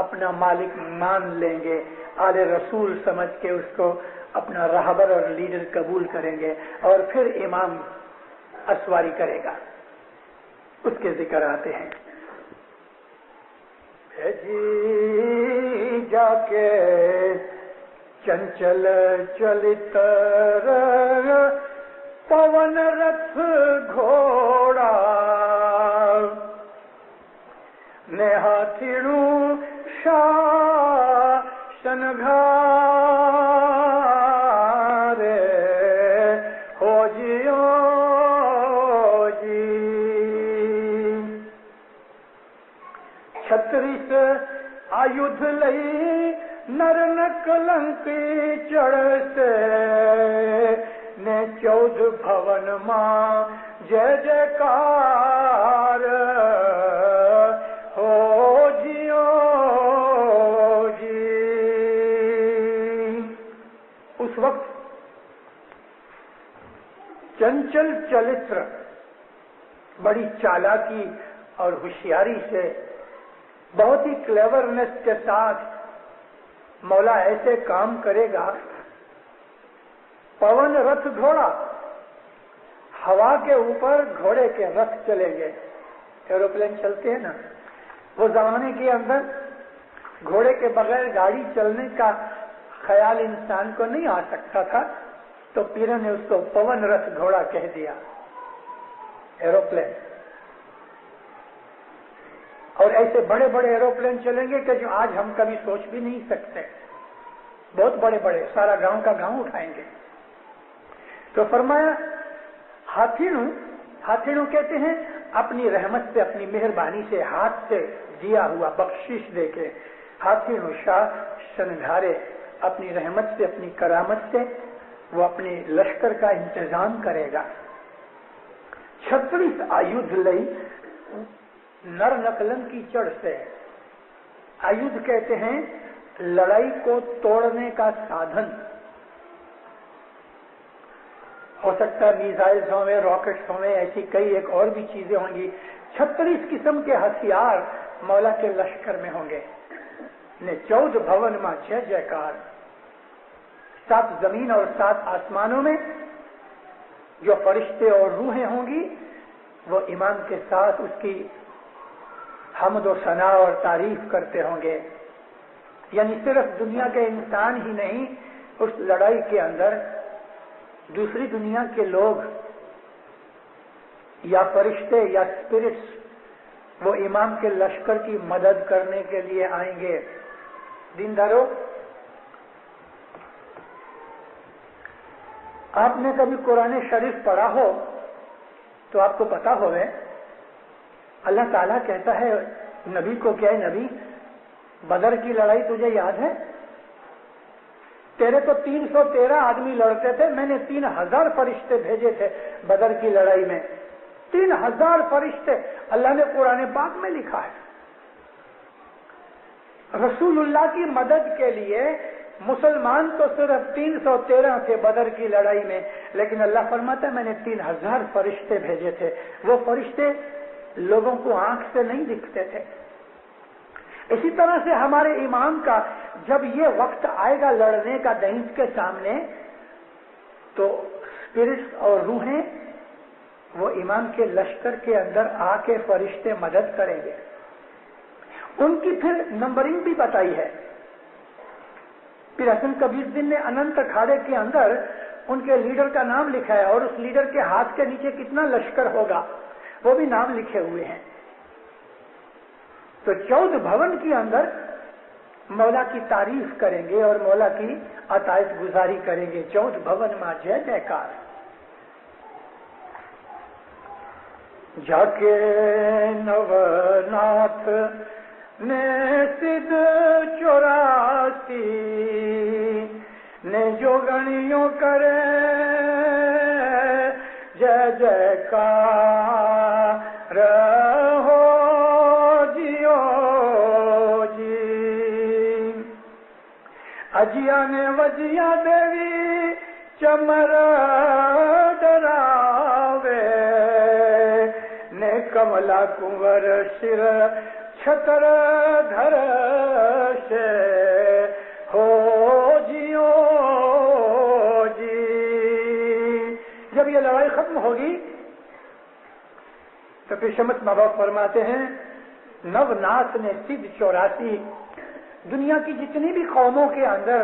اپنا مالک مان لیں گے، آل رسول سمجھ کے اس کو اپنا رہبر اور لیڈر قبول کریں گے، اور پھر امام اسواری کرے گا. اس کے ذکر آتے ہیں. جی جا کے چنچل چلتر پون رتھ گھوڑا ہاتھیڑوں شاشن گھارے ہو جیو جی. 36 آیدھ لئی نر نکلنکی چڑھتے نے 14 بھون ماں جے جےکار ہو جیو جی. اس وقت چنچل چلتر بڑی چالاکی اور ہوشیاری سے، بہت ہی کلیورنس کے ساتھ مولا ایسے کام کرے گا. پون رتھ گھوڑا، ہوا کے اوپر گھوڑے کے رتھ چلیں گے. ایروپلین چلتے ہیں نا، وہ زمانے کے اندر گھوڑے کے بغیر گاڑی چلنے کا خیال انسان کو نہیں آ سکتا تھا، تو پیروں نے اس کو پون رتھ گھوڑا کہہ دیا، ایروپلین. اور ایسے بڑے بڑے ایروپلین چلیں گے کہ جو آج ہم کبھی سوچ بھی نہیں سکتے. بہت بڑے بڑے، سارا گاؤں کا گاؤں اٹھائیں گے. تو فرمایا ہاتھیڑوں، ہاتھیڑوں کہتے ہیں اپنی رحمت سے، اپنی مہربانی سے، ہاتھ سے دیا ہوا بخشش دے کے. ہاتھیڑوں شاہ شنگھارے، اپنی رحمت سے، اپنی کرامت سے وہ اپنے لشکر کا انتظام کرے گا. 36 آیدھ لئی نر نکلن کی چڑھ سے. آیدھ کہتے ہیں لڑائی کو توڑنے کا سادھن. ہو سکتا ہے میزائلز ہوں گے، راکٹس ہوں گے، ایسی کئی ایک اور بھی چیزیں ہوں گی. 36 قسم کے ہتھیار مولا کے لشکر میں ہوں گے. 14 بھون ماں جے جےکار. 7 زمین اور 7 آسمانوں میں جو فرشتے اور روحیں ہوں گی وہ امام کے ساتھ اس کی حمد و ثنا اور تعریف کرتے ہوں گے. یعنی صرف دنیا کے انسان ہی نہیں، اس لڑائی کے اندر دوسری دنیا کے لوگ یا فرشتے یا اسپرٹس وہ امام کے لشکر کی مدد کرنے کے لیے آئیں گے. دیندارو، آپ نے کبھی قرآن شریف پڑھا ہو تو آپ کو پتا ہوگا اللہ تعالیٰ کہتا ہے نبی کو، کیا نبی بدر کی لڑائی تجھے یاد ہے؟ تیرے تو 313 آدمی لڑتے تھے، میں نے 3000 فرشتے بھیجے تھے بدر کی لڑائی میں. 3000 فرشتے اللہ نے قرآن پاک میں لکھا ہے. رسول اللہ کی مدد کے لیے مسلمان تو صرف 313 تھے بدر کی لڑائی میں، لیکن اللہ فرماتا ہے میں نے 3000 فرشتے بھیجے تھے. وہ فرشتے لوگوں کو آنکھ سے نہیں دکھتے تھے، اسی طرح سے ہمارے ایمان کا جب یہ وقت آئے گا لڑنے کا دہشت کے سامنے، تو اسپرٹس اور روحیں وہ ایمان کے لشکر کے اندر آ کے فرشتے مدد کریں گے. ان کی پھر نمبرنگ بھی بتائی ہے. پھر حسن کبیرالدین نے اننت اکھاڑے کے اندر ان کے لیڈر کا نام لکھا ہے، اور اس لیڈر کے ہاتھ کے نیچے کتنا لشکر ہوگا وہ بھی نام لکھے ہوئے ہیں. تو 14 بھون کے اندر مولا کی تعریف کریں گے اور مولا کی عطائت گزاری کریں گے. 14 بھون ماں جے جیکار. جا کے نوناتھ نے سدھ 84 نے جوگنیوں کرے جے جیکار ہو جیو جی. اجیا نے وجیا دیوی چمر ڈراوے نے کملا کنور سر چھتر دھر سے ہو جیو جی. جب یہ لڑائی ختم ہوگی تو پھر شمس محبوب فرماتے ہیں نوناتھ نے سدھ 84 دنیا کی جتنی بھی قوموں کے اندر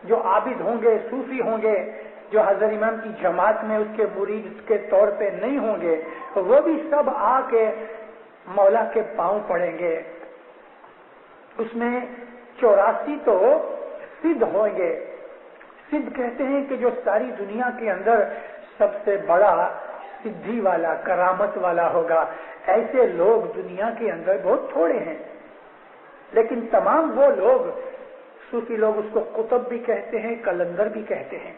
جو عابد ہوں گے، صوفی ہوں گے، جو حضرت امام کی جماعت میں اس کے مرید کے طور پہ نہیں ہوں گے، وہ بھی سب آ کے مولا کے پاؤں پڑیں گے. اس میں 84 تو سدھ ہوں گے. سدھ کہتے ہیں کہ جو ساری دنیا کے اندر سب سے بڑا سدھی والا، کرامت والا ہوگا. ایسے لوگ دنیا کے اندر بہت تھوڑے ہیں، لیکن تمام وہ لوگ، صوفی لوگ اس کو قطب بھی کہتے ہیں، کلندر بھی کہتے ہیں،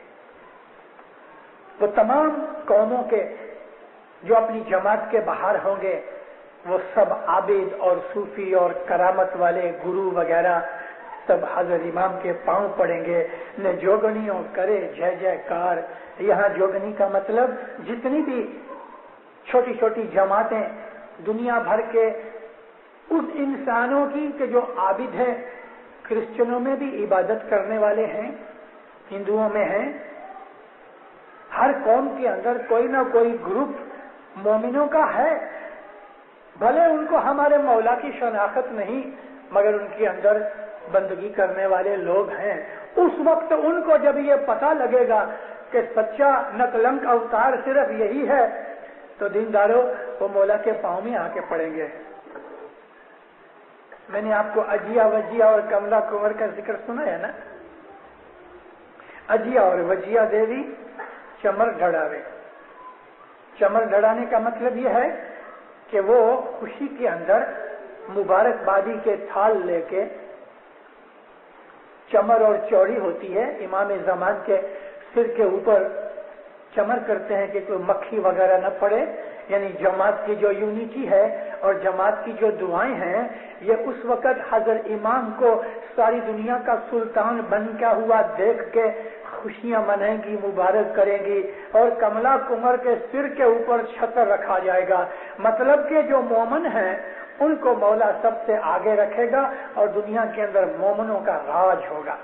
وہ تمام قوموں کے جو اپنی جماعت کے باہر ہوں گے وہ سب عابد اور صوفی اور کرامت والے گرو وغیرہ سب حضرت امام کے پاؤں پڑیں گے. نے جوگنیوں کرے جے جیکار. یہاں جوگنی کا مطلب جتنی بھی چھوٹی چھوٹی جماعتیں دنیا بھر کے اس انسانوں کی کہ جو عابد ہیں، کرسچنوں میں بھی عبادت کرنے والے ہیں، ہندوؤں میں ہیں، ہر قوم کے اندر کوئی نہ کوئی گروپ مومنوں کا ہے. بھلے ان کو ہمارے مولا کی شناخت نہیں، مگر ان کے اندر بندگی کرنے والے لوگ ہیں. اس وقت ان کو جب یہ پتہ لگے گا کہ سچا نکلنک اوتار صرف یہی ہے، تو دینداروں وہ مولا کے پاؤں میں آ کے پڑیں گے. میں نے آپ کو اجیا وجیا اور کملا کنور کا ذکر سنا ہے نا. اجیا اور وجیا دیوی چمر ڈھڑاوے. چمر ڈھڑانے کا مطلب یہ ہے کہ وہ خوشی کے اندر مبارکبادی کے تھال لے کے، چمر اور چوڑی ہوتی ہے، امام زمان کے سر کے اوپر چمر کرتے ہیں کہ کوئی مکھی وغیرہ نہ پڑے. یعنی جماعت کی جو یونٹی ہے اور جماعت کی جو دعائیں ہیں، یہ اس وقت حضرت امام کو ساری دنیا کا سلطان بن کا ہوا دیکھ کے خوشیاں منائیں گی، مبارک کریں گی. اور کملا کنور کے سر کے اوپر چھتر رکھا جائے گا. مطلب کہ جو مومن ہیں ان کو مولا سب سے آگے رکھے گا اور دنیا کے اندر مومنوں کا راج ہوگا.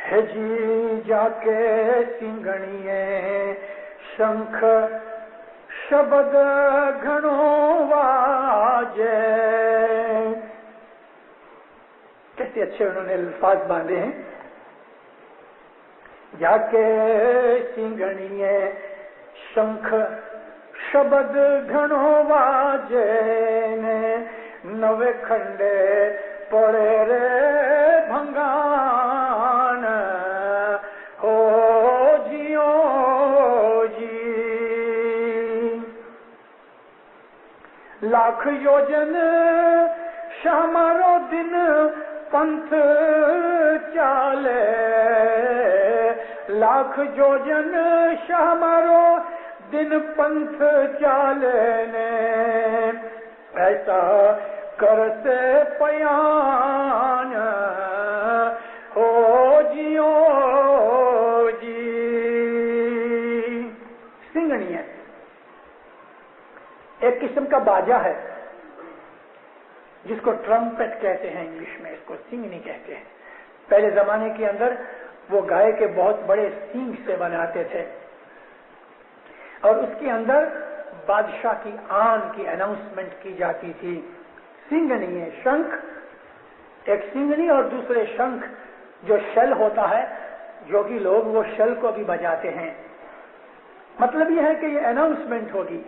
ہے جی جا کے سنگھنیے شنکھ شبد گھنو واجے. کیسے اچھے انہوں نے الفاظ باندھے ہیں. جا کے سنگھنیے شنکھ شبد گھنو واجے نے نوے کھنڈے پڑے رے بھنگان ہو جیو جی. لاکھ یوجن شامارو دن پنتھ چالے. لاکھ یوجن شامارو دن پنتھ چالے نے ایسا کرتے پیان ہو جیو جی. سنگھنی ہے، ایک قسم کا باجا ہے. جس کو ٹرمپٹ کہتے ہیں انگلش میں، اس کو سینگنی کہتے ہیں. پہلے زمانے کے اندر وہ گائے کے بہت بڑے سینگ سے بناتے تھے اور اس کے اندر بادشاہ کی آن کی اناؤنسمنٹ کی جاتی تھی. سینگنی ہے، شنکھ، ایک سینگنی اور دوسرے شنکھ جو شل ہوتا ہے، جو کہ لوگ وہ شل کو بھی بجاتے ہیں. مطلب یہ ہے کہ یہ اناؤنسمنٹ ہوگی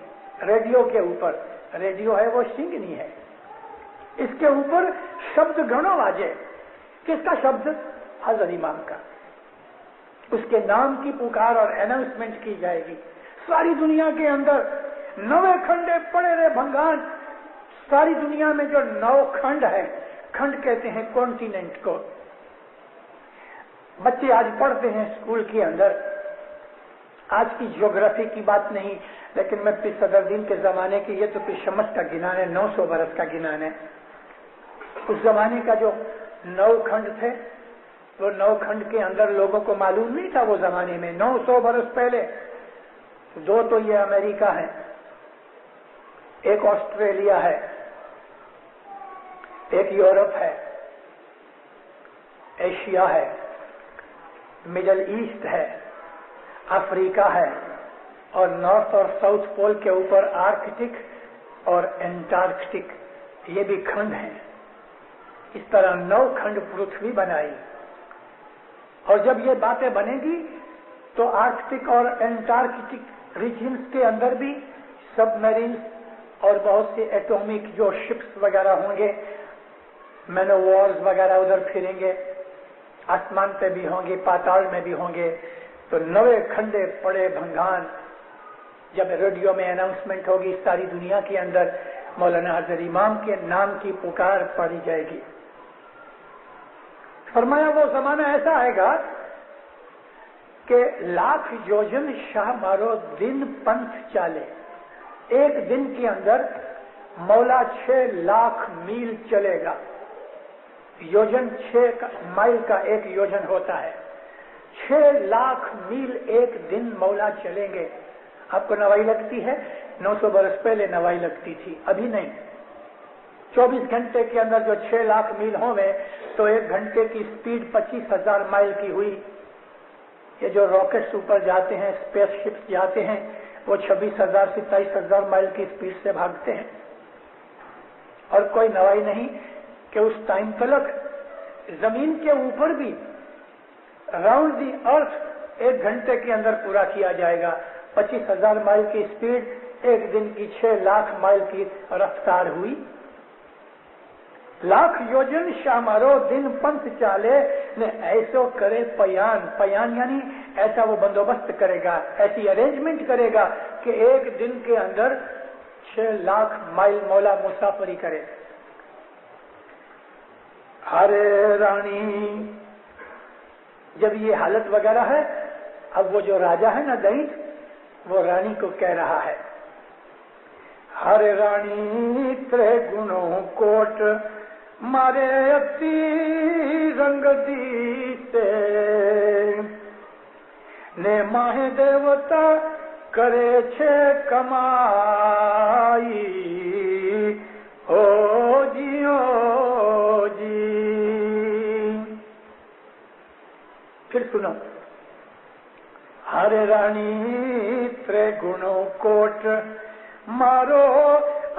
ریڈیو کے اوپر. ریڈیو ہے وہ سینگنی ہے، اس کے اوپر شبد گھنو واجے. کس کا شبد؟ حضرت امام کا. اس کے نام کی پکار اور اناؤنسمنٹ کی جائے گی. ساری دنیا کے اندر 9 کھنڈے پڑے رہے بھنگان. ساری دنیا میں جو 9 کھنڈ ہے، کھنڈ کہتے ہیں کانٹیننٹ کو. بچے آج پڑھتے ہیں اسکول کے اندر، آج کی جیوگرافی کی بات نہیں، لیکن میں پیر صدر دین کے زمانے کی، یہ تو پیر شمس کا گنان ہے، 900 برس کا گنان ہے. اس زمانے کا جو 9 کھنڈ تھے، وہ 9 کھنڈ کے اندر لوگوں کو معلوم نہیں تھا وہ زمانے میں. 900 برس پہلے 2 تو یہ امریکہ ہے، ایک آسٹریلیا ہے، ایک یورپ ہے، ایشیا ہے، مڈل ایسٹ ہے، افریقہ ہے، اور نارتھ اور ساؤتھ پول کے اوپر آرکٹک اور انٹارکٹک، یہ بھی کھنڈ ہیں. اس طرح 9 کھنڈ پرتھوی بنائی. اور جب یہ باتیں بنے گی تو آرکٹک اور انٹارکٹک ریجنز کے اندر بھی سب میرینز اور بہت سے ایٹومک جو شپس وغیرہ ہوں گے، مینووارز وغیرہ ادھر پھریں گے، آسمان پہ بھی ہوں گے، پاتال میں بھی ہوں گے. تو 9 کھنڈے پڑے بھنگان. جب ریڈیو میں اناؤنسمنٹ ہوگی ساری دنیا کے اندر، مولانا حضرت امام کے نام کی پکار پڑی جائے گی. فرمایا وہ زمانہ ایسا آئے گا کہ 1,00,000 یوجن شاہ مارو دن پنتھ چالے. ایک دن کے اندر مولا 6,00,000 میل چلے گا. یوجن 6 مائل کا ایک یوجن ہوتا ہے. 6,00,000 میل ایک دن مولا چلیں گے. آپ کو نوائی لگتی ہے؟ 900 برس پہلے نوائی لگتی تھی، ابھی نہیں. 24 گھنٹے کے اندر جو 6,00,000 میل ہوں گے تو 1 گھنٹے کی سپیڈ 25,000 مائل کی ہوئی. یہ جو راکٹس اوپر جاتے ہیں، اسپیس شپس جاتے ہیں، وہ 26,000 سے 27,000 مائل کی سپیڈ سے بھاگتے ہیں. اور کوئی نوائی نہیں کہ اس ٹائم تلک زمین کے اوپر بھی راؤنڈ دی ارتھ 1 گھنٹے کے اندر پورا کیا جائے گا. 25,000 مائل کی سپیڈ، 1 دن کی 6,00,000 مائل کی رفتار ہوئی. 1,00,000 یوجن شامارو دن پنتھ چالے نے ایسو کرے پیان. پیان یعنی ایسا وہ بندوبست کرے گا، ایسی ارینجمنٹ کرے گا کہ 1 دن کے اندر 6,00,000 مائل مولا مسافری کرے. ہرے رانی، جب یہ حالت وغیرہ ہے، اب وہ جو راجا ہے نا دینت، وہ رانی کو کہہ رہا ہے، ہر رانی ترے گنوں کوٹ مارے اتی رنگ دیتے نے ماہ دیوتا کرے چھے کمائی ہو جیو جی. پھر سنو، ہر رانی ترے گنوں کوٹ مارو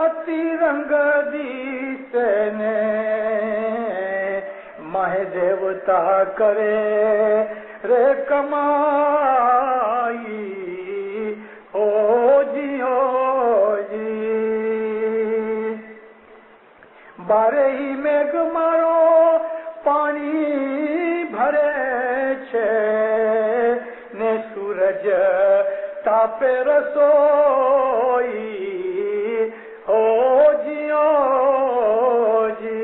اتی رنگ دیتے نے ماہ دیوتا کرے رے کمائی ہو جیو جی. بارے ہی میگ مارو پانی بھرے چھے نے سورج تاپے رسوئی ہو جیو جی.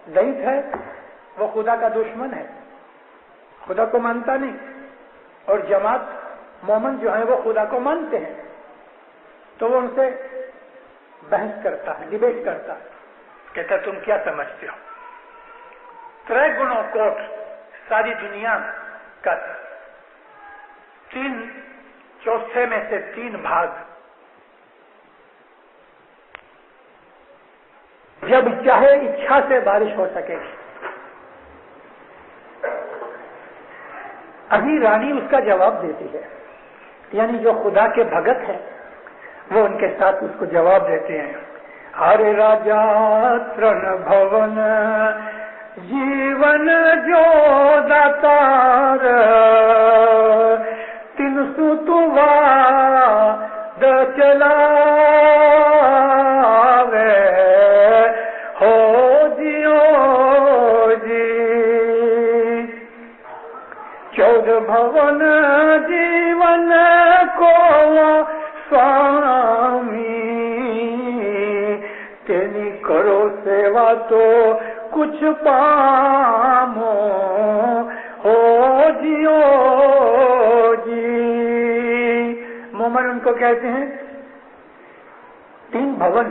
دینت ہے وہ خدا کا دشمن ہے، خدا کو مانتا نہیں. اور جماعت مومن جو ہیں وہ خدا کو مانتے ہیں، تو وہ ان سے بحث کرتا ہے، ڈیبیٹ کرتا ہے. کہتا تم کیا سمجھتے ہو؟ 3 گنوں کوٹ، ساری دنیا کا 3/4 میں سے 3 بھاگ जब चाहे इच्छा से बारिश हो सकेगी। अभी रानी उसका जवाब देती है, यानी जो खुदा के भगत हैं वो उनके साथ उसको जवाब देते हैं। हरे राजा तृण भवन जीवन जो दातार, तिन सुतुवा द चलावे, हो जियो जी। चौदह भवन जीवन को स्वामी, तेरी करो सेवा तो कुछ पामो, हो जियो जी। मोमन उनको कहते हैं तीन भवन,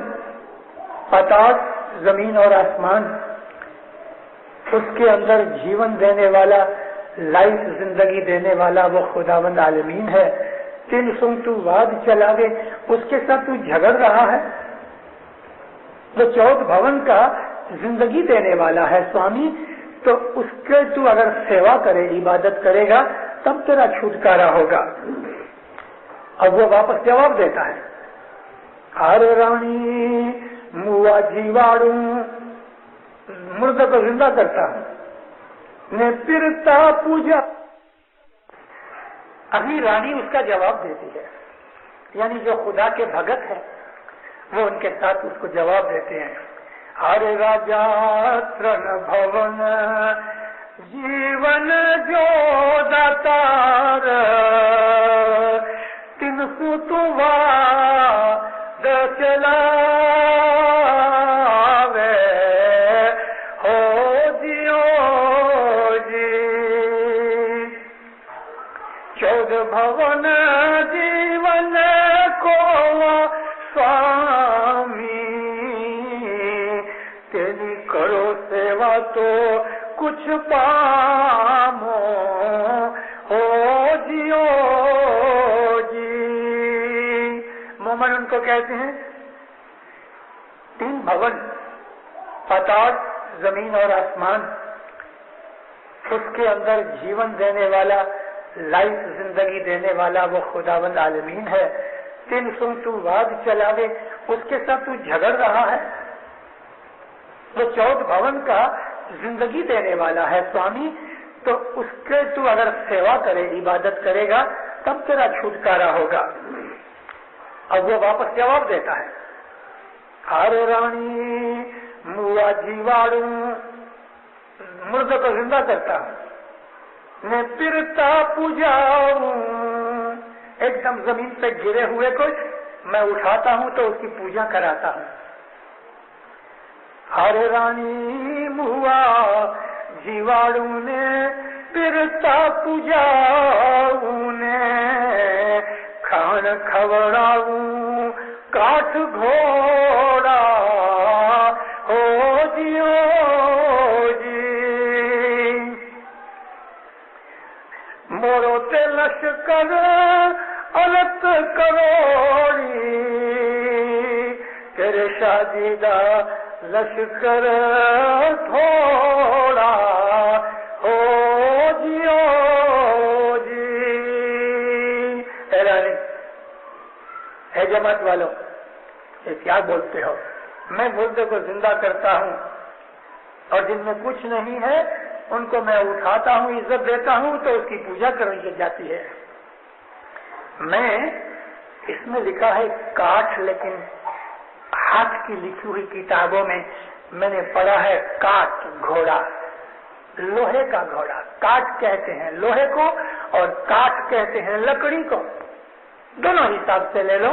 पाताल, जमीन और आसमान, उसके अंदर जीवन देने वाला, लाइफ जिंदगी देने वाला वो खुदावंद आलमीन है। तिन सुन तू वाद चलावे, उसके साथ तू झगड़ रहा है। वो चौथ भवन का जिंदगी देने वाला है स्वामी, तो उसके तू अगर सेवा करे, इबादत करेगा, तब तेरा छुटकारा होगा। अब वो वापस जवाब देता है, अरे रानी मुआ जीवाड़ू, मुर्दे को जिंदा करता हूं, ने पिरता पूजा। अभी रानी उसका जवाब देती है, यानी जो खुदा के भगत हैं वो उनके साथ उसको जवाब देते हैं। हरे राजा तृण भवन जीवन जो दातार, तिन सुतुवा द चलावे, हो जियो जी। चौदह भवन जीवन को स्वामी, तेरी करो सेवा तो कुछ पामो, हो जियो जी। मोमन उनको कहते हैं तीन भवन, पाताल, जमीन और आसमान, उसके अंदर जीवन देने वाला, लाइफ जिंदगी देने वाला वो खुदावंद आलमीन है। तिन सुन तू वाद चलावे, उसके साथ तू झगड़ रहा है। वो चौथ भवन का जिंदगी देने वाला है स्वामी, तो उसके तू अगर सेवा करे, इबादत करेगा, तब तेरा छुटकारा होगा। अब वो वापस जवाब देता है, अरे रानी मुआ जीवाड़ू, मुर्दे को जिंदा करता हूं, मैं पिरता पूजाऊं, एकदम जमीन पे गिरे हुए को मैं उठाता हूं तो उसकी पूजा कराता हूं। हरे रानी मुआ जीवाड़ू ने पिरता पूजाऊं ने, खान खवड़ाऊं काठ घोड़ा, हो जियो जी। मोरो ते लश्कर अलत करोड़ी, तेरे शादीदा लश्कर थोड़ा, हो जियो जी। है जमात वालों, ये क्या बोलते हो? मैं मुर्दे को जिंदा करता हूँ और जिनमें कुछ नहीं है उनको मैं उठाता हूँ, इज्जत देता हूँ, तो उसकी पूजा करनी जाती है। मैं इसमें लिखा है काठ, लेकिन हाथ की लिखी हुई किताबों में मैंने पढ़ा है काठ घोड़ा, लोहे का घोड़ा। काठ कहते हैं लोहे को और काठ कहते हैं लकड़ी को, दोनों हिसाब से ले लो।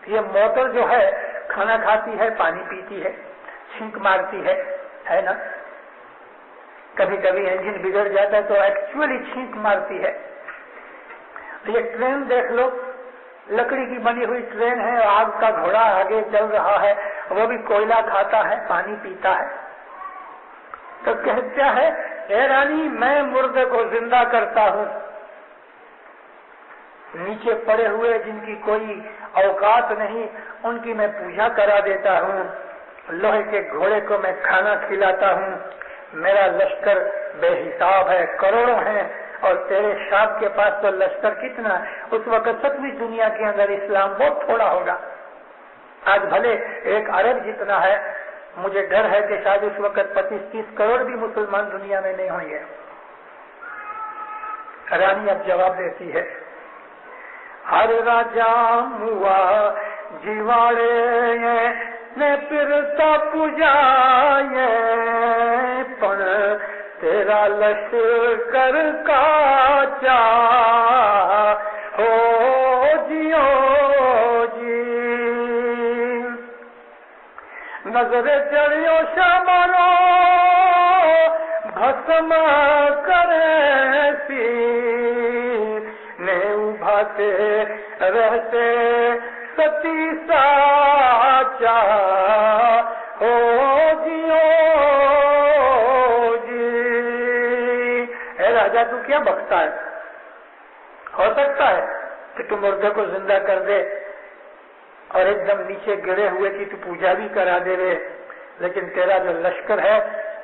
ये मोटर जो है खाना खाती है, पानी पीती है, छींक मारती है ना। कभी कभी इंजन बिगड़ जाता है तो एक्चुअली छींक मारती है। ये ट्रेन देख लो, लकड़ी की बनी हुई ट्रेन है, आग का घोड़ा आगे चल रहा है, वो भी कोयला खाता है, पानी पीता है। तो कहता है, ए रानी मैं मुर्दे को जिंदा करता हूँ, नीचे पड़े हुए जिनकी कोई औकात नहीं उनकी मैं पूजा करा देता हूँ। लोहे के घोड़े को मैं खाना खिलाता हूँ, मेरा लश्कर बेहिसाब है, करोड़ों हैं, और तेरे शाप के पास तो लश्कर कितना। उस वक्त सतवीं दुनिया के अंदर इस्लाम बहुत थोड़ा होगा। आज भले 1 अरब जितना है, मुझे डर है कि शायद उस वक्त 25-30 करोड़ भी मुसलमान दुनिया में नहीं होंगे। रानी अब जवाब देती है, हर राजा मुआ जीवाड़े ने फिरता पुजाए, पण तेरा लश्कर काचा हो जियो जी। नजर चढ़ियो शामारो भस्म करे सी, ने उभाते रहते सती साचा हो जियो जी। हे राजा, तू क्या बकता है? हो सकता है कि तू मुर्दे को जिंदा कर दे और एकदम नीचे गिरे हुए की तू पूजा भी करा दे रे, लेकिन तेरा जो लश्कर है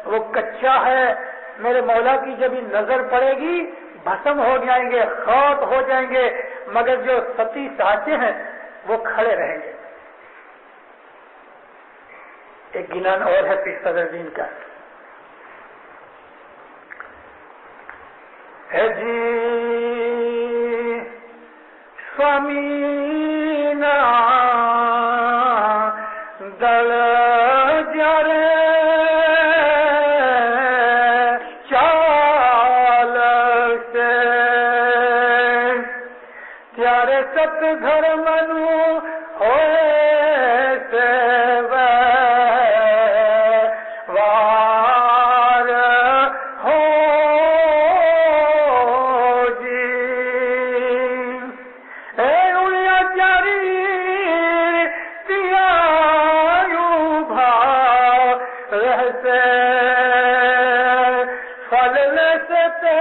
वो कच्चा है। मेरे मौला की जब नजर पड़ेगी भस्म हो जाएंगे, खाक हो जाएंगे, मगर जो सती साचे हैं वो खड़े रहेंगे। एक गिनान और है पीर सदरुद्दीन का, है जी स्वामी ना दल जारे चाल से, त्यारे सत घर मनु होए से वार हो जी। ए उड़िया जारी तियायु भाव रहसे, फल से ते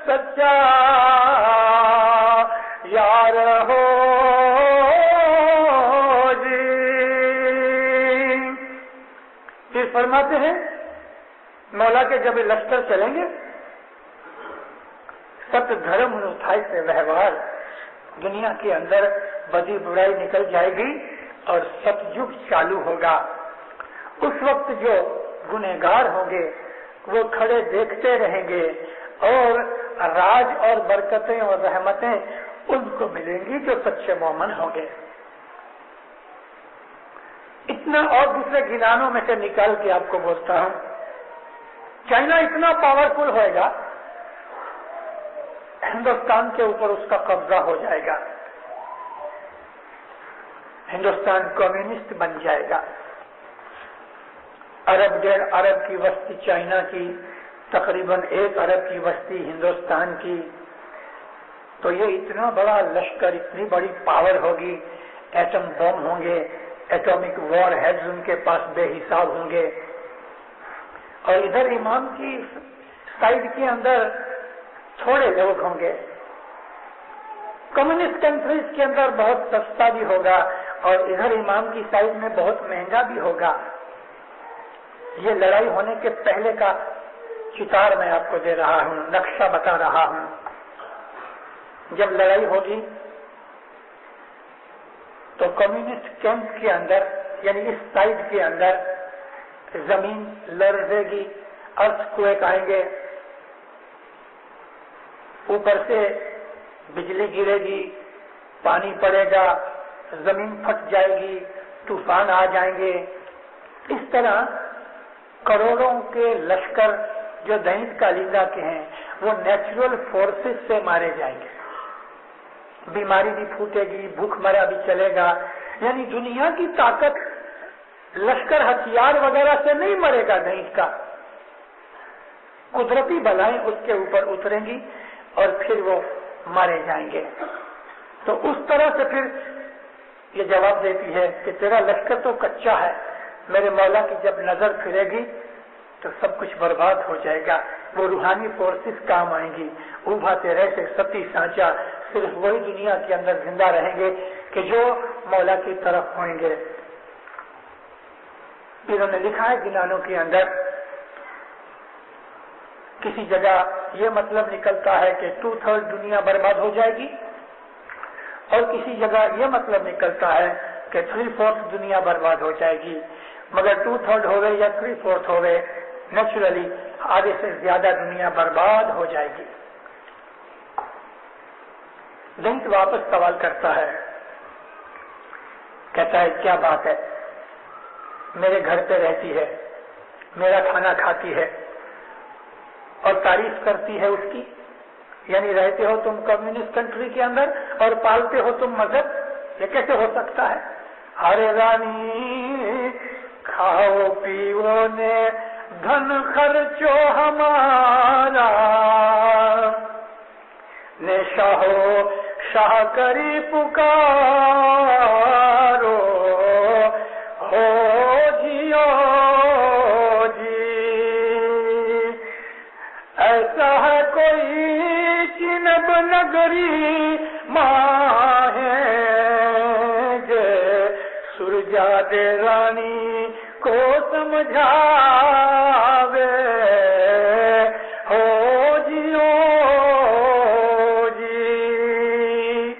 सच्चा यार हो जी। फिर फरमाते हैं मौला के जब लश्कर चलेंगे, सत्य धर्म अनुष्ठाई से व्यवहार, दुनिया के अंदर बदी बुराई निकल जाएगी और सतयुग चालू होगा। उस वक्त जो गुनहगार होंगे वो खड़े देखते रहेंगे और राज और बरकतें और रहमतें उनको मिलेंगी जो सच्चे मोमन होंगे। इतना और दूसरे गिनानों में से निकाल के आपको बोलता हूं, चाइना इतना पावरफुल होएगा, हिंदुस्तान के ऊपर उसका कब्जा हो जाएगा, हिंदुस्तान कम्युनिस्ट बन जाएगा। अरब 1.5 अरब की बस्ती चाइना की, तकरीबन 1 अरब की बस्ती हिंदुस्तान की, तो ये इतना बड़ा लश्कर, इतनी बड़ी पावर होगी, एटम बम होंगे, एटॉमिक वॉर हेड्स उनके पास बेहिसाब होंगे। और इधर इमाम की साइड के अंदर थोड़े लोग होंगे, कम्युनिस्ट कंट्रीज के अंदर बहुत सस्ता भी होगा और इधर इमाम की साइड में बहुत महंगा भी होगा। ये लड़ाई होने के पहले का चितार मैं आपको दे रहा हूं, नक्शा बता रहा हूं। जब लड़ाई होगी तो कम्युनिस्ट कैंप के अंदर, यानी इस साइड के अंदर जमीन लरजेगी, अर्थक्वेक आएंगे, ऊपर से बिजली गिरेगी, पानी पड़ेगा, जमीन फट जाएगी, तूफान आ जाएंगे। इस तरह करोड़ों के लश्कर जो दैनिक कालिंदा के हैं वो नेचुरल फोर्सेस से मारे जाएंगे। बीमारी भी फूटेगी, भूखमरा भी चलेगा, यानी दुनिया की ताकत लश्कर हथियार वगैरह से नहीं मरेगा दैनिक का, कुदरती बलाएं उसके ऊपर उतरेंगी और फिर वो मारे जाएंगे। तो उस तरह से फिर ये जवाब देती है कि तेरा लश्कर तो कच्चा है, मेरे मौला की जब नजर फिरेगी तो सब कुछ बर्बाद हो जाएगा, वो रूहानी फोर्सेस काम आएंगी। उभा तेरे से सती सांचा, सिर्फ वही दुनिया के अंदर जिंदा रहेंगे कि जो मौला की तरफ होंगे। انہوں نے لکھا ہے گنانوں کے اندر کسی جگہ یہ مطلب نکلتا ہے کہ 2/3 دنیا برباد ہو جائے گی، اور کسی جگہ یہ مطلب نکلتا ہے کہ 3/4 دنیا برباد ہو جائے گی. مگر 2/3 ہوئے یا 3/4 ہوئے، نیچرلی آدھے سے زیادہ دنیا برباد ہو جائے گی. لنک واپس سوال کرتا ہے، کہتا ہے کیا بات ہے، میرے گھر پہ رہتی ہے، میرا کھانا کھاتی ہے اور تعریف کرتی ہے اس کی، یعنی رہتے ہو تم کمیونسٹ کنٹری کے اندر اور پالتے ہو تم مذہب، یہ کیسے ہو سکتا ہے؟ ارے رانی کھاؤ پیو نے دھن خرچو ہمارا، نے شاہو شاہ کری پکارو، ہو جیو جی. ایسا ہے کوئی چنب نگری ماں ہے جے سرجا دے رانی کو سمجھاوے، ہو جیو جی.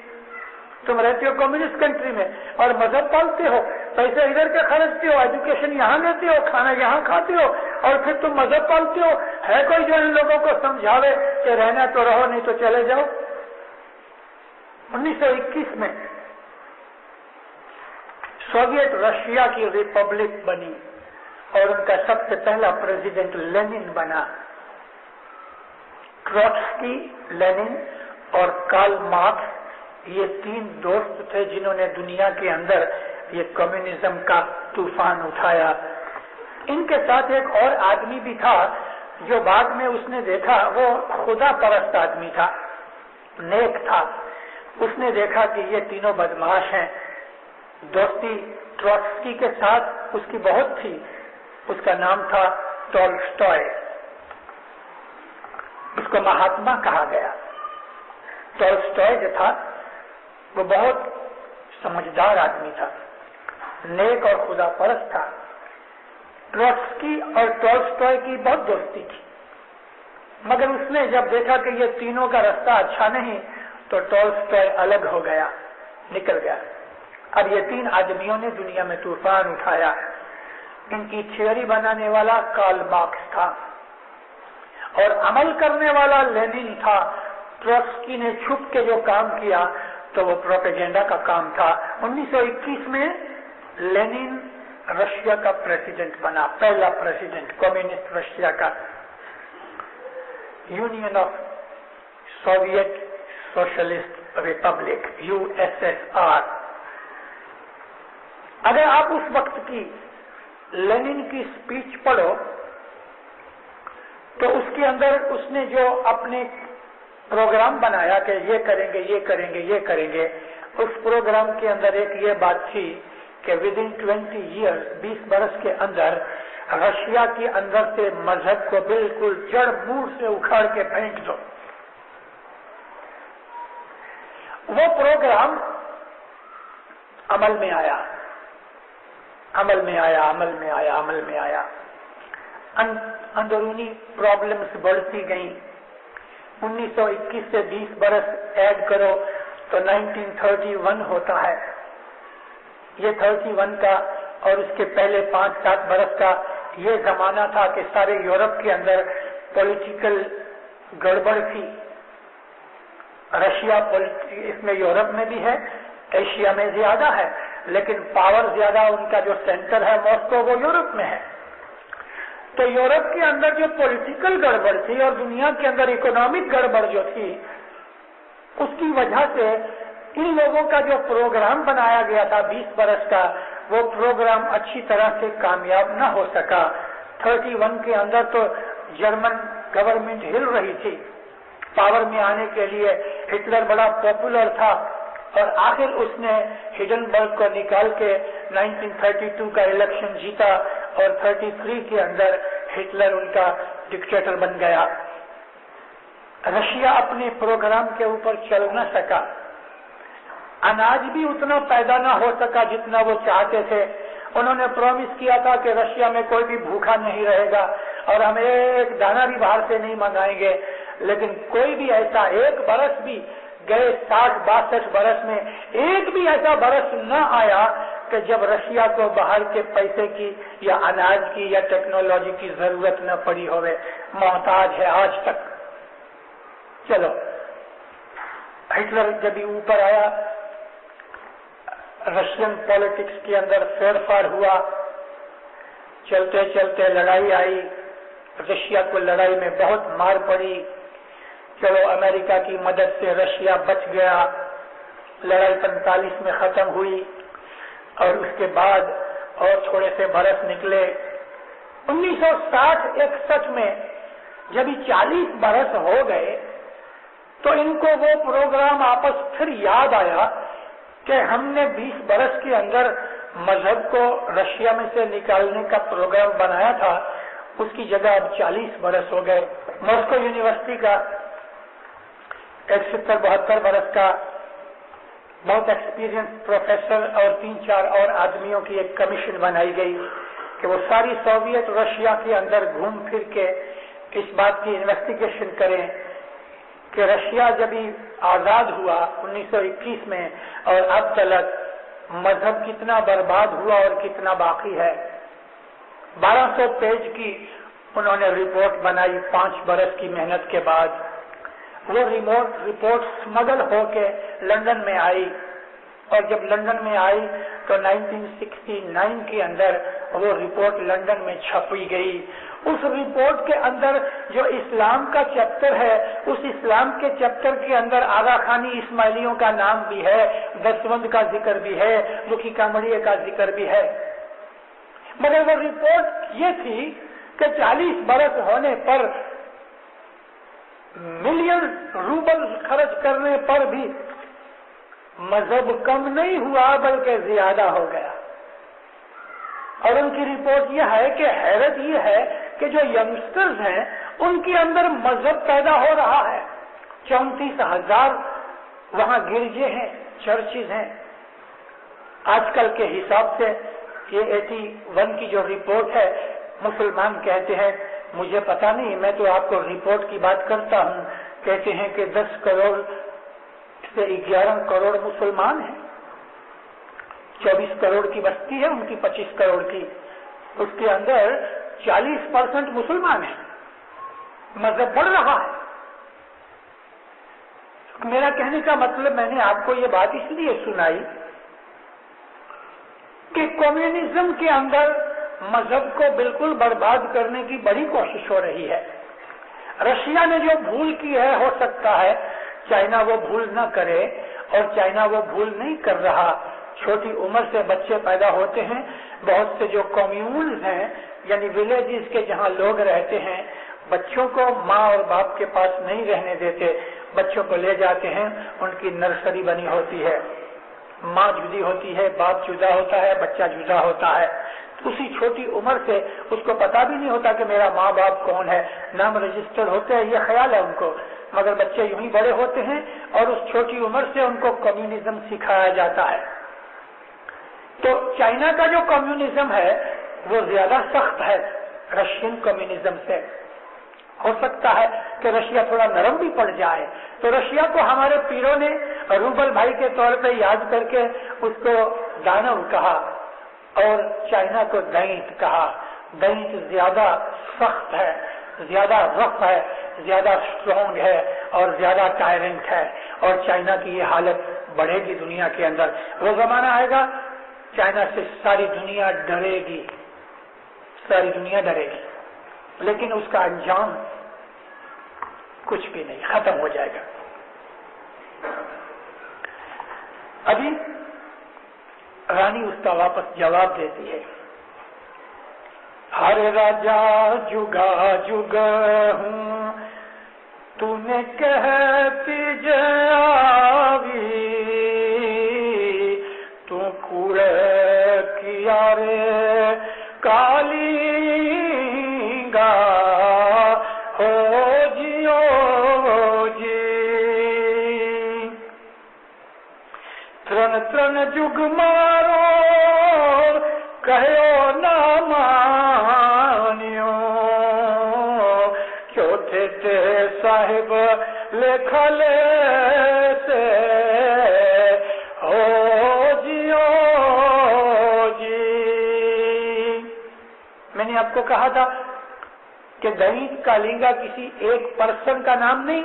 تم رہتے ہو کمیونسٹ کنٹری میں اور مذہب پالتے ہو، پیسے ادھر کے خرچتے ہو، ایجوکیشن یہاں لیتے ہو، کھانا یہاں کھاتے ہو، اور پھر تم مذہب پالتے ہو. ہے کوئی جو ان لوگوں کو سمجھاوے کہ رہنا تو رہو نہیں تو چلے جاؤ؟ 1921 میں سوویت رشیا کی ریپبلک بنی اور ان کا سب سے پہلا پریزیڈنٹ لینن بنا. ٹروٹسکی، لینن اور کارل مارکس، یہ 3 دوست تھے جنہوں نے دنیا کے اندر یہ کمیونزم کا طوفان اٹھایا. ان کے ساتھ ایک اور آدمی بھی تھا جو بعد میں اس نے دیکھا، وہ خدا پرست آدمی تھا، نیک تھا. اس نے دیکھا کہ یہ تینوں بدماش ہیں. دوستی ٹروٹسکی کے ساتھ اس کی بہت تھی. اس کا نام تھا ٹولسٹوئے. اس کو مہاتما کہا گیا. ٹولسٹوئے جو تھا وہ بہت سمجھدار آدمی تھا، نیک اور خدا پرست تھا. ٹروٹسکی اور ٹولسٹوئے کی بہت دوستی تھی، مگر اس نے جب دیکھا کہ یہ تینوں کا رستہ اچھا نہیں تو ٹولسٹوئے الگ ہو گیا، نکل گیا. اب یہ 3 آدمیوں نے دنیا میں طوفان اٹھایا. ان کی تھیوری بنانے والا کارل مارکس تھا اور عمل کرنے والا لینن تھا. ٹروٹسکی نے چھپ کے جو کام کیا تو وہ پروپیگنڈا کا کام تھا. 1921 میں لینن رشیا کا پریزیڈنٹ بنا، پہلا پریزیڈنٹ کمیونسٹ رشیا کا. Union of Soviet socialist republic, USSR. اگر آپ اس وقت کی لینن کی سپیچ پڑھو تو اس کے اندر اس نے جو اپنے پروگرام بنایا کہ یہ کریں گے یہ کریں گے یہ کریں گے، اس پروگرام کے اندر ایک یہ بات تھی کہ ودن 20 ایئرس 20 برس کے اندر رشیا کے اندر سے مذہب کو بالکل جڑ بوڑھ سے اکھاڑ کے پھینک دو. وہ پروگرام عمل میں آیا، عمل میں آیا، عمل میں آیا، عمل میں آیا. اندرونی پرابلمز بڑھتی گئیں. 1921 سے 20 برس ایڈ کرو تو 1931 ہوتا ہے. یہ 31 کا اور اس کے پہلے 5-7 برس کا یہ زمانہ تھا کہ سارے یورپ کے اندر پولیٹیکل گڑبڑ تھی. رشیا اس میں یورپ میں بھی ہے، ایشیا میں زیادہ ہے، لیکن پاور زیادہ ان کا جو سینٹر ہے ماسکو وہ یورپ میں ہے. تو یورپ کے اندر جو پولیٹیکل گڑبڑ تھی اور دنیا کے اندر اکنامک گڑبڑ جو تھی، اس کی وجہ سے ان لوگوں کا جو پروگرام بنایا گیا تھا 20 برس کا، وہ پروگرام اچھی طرح سے کامیاب نہ ہو سکا. 31 کے اندر تو جرمن گورنمنٹ ہل رہی تھی، پاور میں آنے کے لیے ہٹلر بڑا پاپولر تھا اور آخر اس نے ہڈنبرگ کو نکال کے 1932 کا الیکشن جیتا اور 33 کے اندر ہٹلر ان کا ڈکٹیٹر بن گیا. رشیا اپنے پروگرام کے اوپر چل نہ سکا، اناج بھی اتنا پیدا نہ ہو سکا جتنا وہ چاہتے تھے، उन्होंने प्रॉमिस किया था कि रशिया में कोई भी भूखा नहीं रहेगा और हम एक दाना भी बाहर से नहीं मंगाएंगे, लेकिन कोई भी ऐसा एक बरस भी गए 60-62 बरस में एक भी ऐसा बरस न आया कि जब रशिया को बाहर के पैसे की या अनाज की या टेक्नोलॉजी की जरूरत न पड़ी होवे। मोहताज है आज तक। चलो, हिटलर जब भी ऊपर आया, रशियन पॉलिटिक्स के अंदर फेरफार हुआ, चलते चलते लड़ाई आई, रशिया को लड़ाई में बहुत मार पड़ी। चलो, अमेरिका की मदद से रशिया बच गया, लड़ाई 45 में खत्म हुई और उसके बाद और थोड़े से बरस निकले। 1960-61 में जब 40 बरस हो गए तो इनको वो प्रोग्राम आपस फिर याद आया कि हमने 20 बरस के अंदर मजहब को रशिया में से निकालने का प्रोग्राम बनाया था, उसकी जगह अब 40 बरस हो गए। मॉस्को यूनिवर्सिटी का एक 70-72 बरस का बहुत एक्सपीरियंस प्रोफेसर और 3-4 और आदमियों की एक कमीशन बनाई गई कि वो सारी सोवियत रशिया के अंदर घूम फिर के इस बात की इन्वेस्टिगेशन करें कि रशिया जब ही आजाद हुआ 1921 में और अब तक मजहब कितना बर्बाद हुआ और कितना बाकी है। 1200 पेज की उन्होंने रिपोर्ट बनाई 5 बरस की मेहनत के बाद। वो रिपोर्ट स्मगल होके लंदन में आई और जब लंदन में आई तो 1969 के अंदर वो रिपोर्ट लंदन में छपी गई। उस रिपोर्ट के अंदर जो इस्लाम का चैप्टर है, उस इस्लाम के चैप्टर के अंदर आगा खानी इस्माइलियों का नाम भी है, दस्तवंद का जिक्र भी है, रुखी कामड़िए का जिक्र भी है। मगर वो रिपोर्ट ये थी कि 40 बरस होने पर मिलियन रूबल खर्च करने पर भी मजहब कम नहीं हुआ बल्कि ज्यादा हो गया। और उनकी रिपोर्ट यह है कि हैरत यह है कि जो यंगस्टर्स हैं उनके अंदर मजहब पैदा हो रहा है। 34,000 वहां गिरजे हैं, चर्चेज हैं। आजकल के हिसाब से ये 81 की जो रिपोर्ट है, मुसलमान कहते हैं, मुझे पता नहीं, मैं तो आपको रिपोर्ट की बात करता हूँ, कहते हैं कि 10 करोड़ से 11 करोड़ मुसलमान हैं। 24 करोड़ की बस्ती है उनकी, 25 करोड़ की, उसके अंदर 40% मुसलमान हैं। मजहब बढ़ रहा है। मेरा कहने का मतलब, मैंने आपको ये बात इसलिए सुनाई कि कम्युनिज्म के अंदर मजहब को बिल्कुल बर्बाद करने की बड़ी कोशिश हो रही है। रशिया ने जो भूल की है, हो सकता है चाइना वो भूल न करे, और चाइना वो भूल नहीं कर रहा। छोटी उम्र से बच्चे पैदा होते हैं। बहुत से जो कम्यून्स हैं, यानी विलेजेस के जहाँ लोग रहते हैं, बच्चों को माँ और बाप के पास नहीं रहने देते, बच्चों को ले जाते हैं, उनकी नर्सरी बनी होती है, माँ जुदी होती है, बाप जुदा होता है, बच्चा जुदा होता है। उसी छोटी उम्र से उसको पता भी नहीं होता कि मेरा माँ बाप कौन है, नाम रजिस्टर्ड होते हैं, ये ख्याल है उनको। मगर बच्चे यूं ही बड़े होते हैं और उस छोटी उम्र से उनको कम्युनिज्म सिखाया जाता है। तो चाइना का जो कम्युनिज्म है वो ज्यादा सख्त है रशियन कम्युनिज्म से। हो सकता है कि रशिया थोड़ा नरम भी पड़ जाए। तो रशिया को हमारे पीरों ने रूबल भाई के तौर पे याद करके उसको दानव कहा और चाइना को दैंत कहा। दैंत ज्यादा सख्त है, ज्यादा रफ है, ज्यादा स्ट्रॉन्ग है और ज्यादा टायरेंट है। और चाइना की ये हालत बढ़ेगी दुनिया के अंदर। वो जमाना आएगा चाइना से सारी दुनिया डरेगी, सारी दुनिया डरेगी, लेकिन उसका अंजाम कुछ भी नहीं, खत्म हो जाएगा। अभी रानी उसका वापस जवाब देती है, हर राजा जुगा जुग हूँ, तूने कहती जावी, तू कूड़े किया रे कालीगा, हो जियो जी। त्रण त्रण जुग मारो कहयो ना मानियो, चौथे ते साहिब लेखले से हो जियो जी। मैंने आपको कहा था कि दैनिक कालिंगा किसी एक पर्सन का नाम नहीं,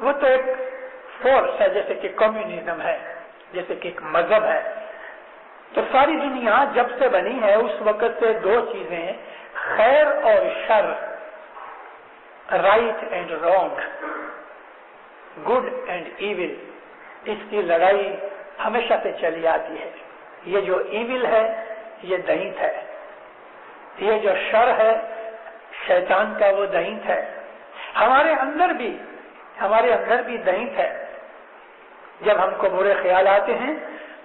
वो तो एक फोर्स है, जैसे कि कम्युनिज्म है, जैसे कि एक मजहब है। तो सारी दुनिया जब से बनी है उस वक्त से दो चीजें, खैर और sir, right and wrong, good and evil, इसकी लड़ाई हमेशा से चली आती है। ये जो इविल है ये दैहिक है, ये जो शर है शैतान का वो दैहिक है। हमारे अंदर भी दैहिक है। जब हमको बुरे ख्याल आते हैं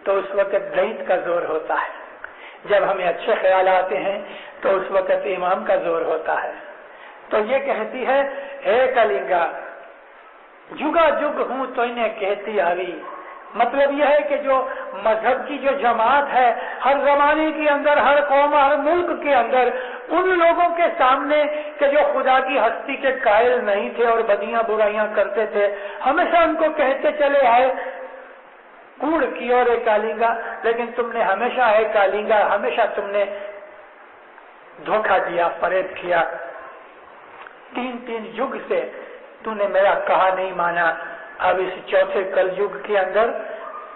तो उस वक्त दैहिक का जोर होता है, जब हमें अच्छे ख्याल आते हैं तो उस वक्त इमाम का जोर होता है। तो ये कहती है, हे कलिंगा जुगा जुग हूं तो इन्हें कहती आवी। मतलब यह है कि जो मजहब की जो जमात है हर जमाने के अंदर, हर कौम, हर मुल्क के अंदर, उन लोगों के सामने कि जो खुदा की हस्ती के कायल नहीं थे और बदियां बुराइयां करते थे, हमेशा उनको कहते चले आए कूड़ की और कालिंगा, लेकिन तुमने हमेशा है कालिंगा, हमेशा तुमने धोखा दिया, फरेब किया। 3 युग से तूने मेरा कहा नहीं माना। अब इस चौथे कलयुग के अंदर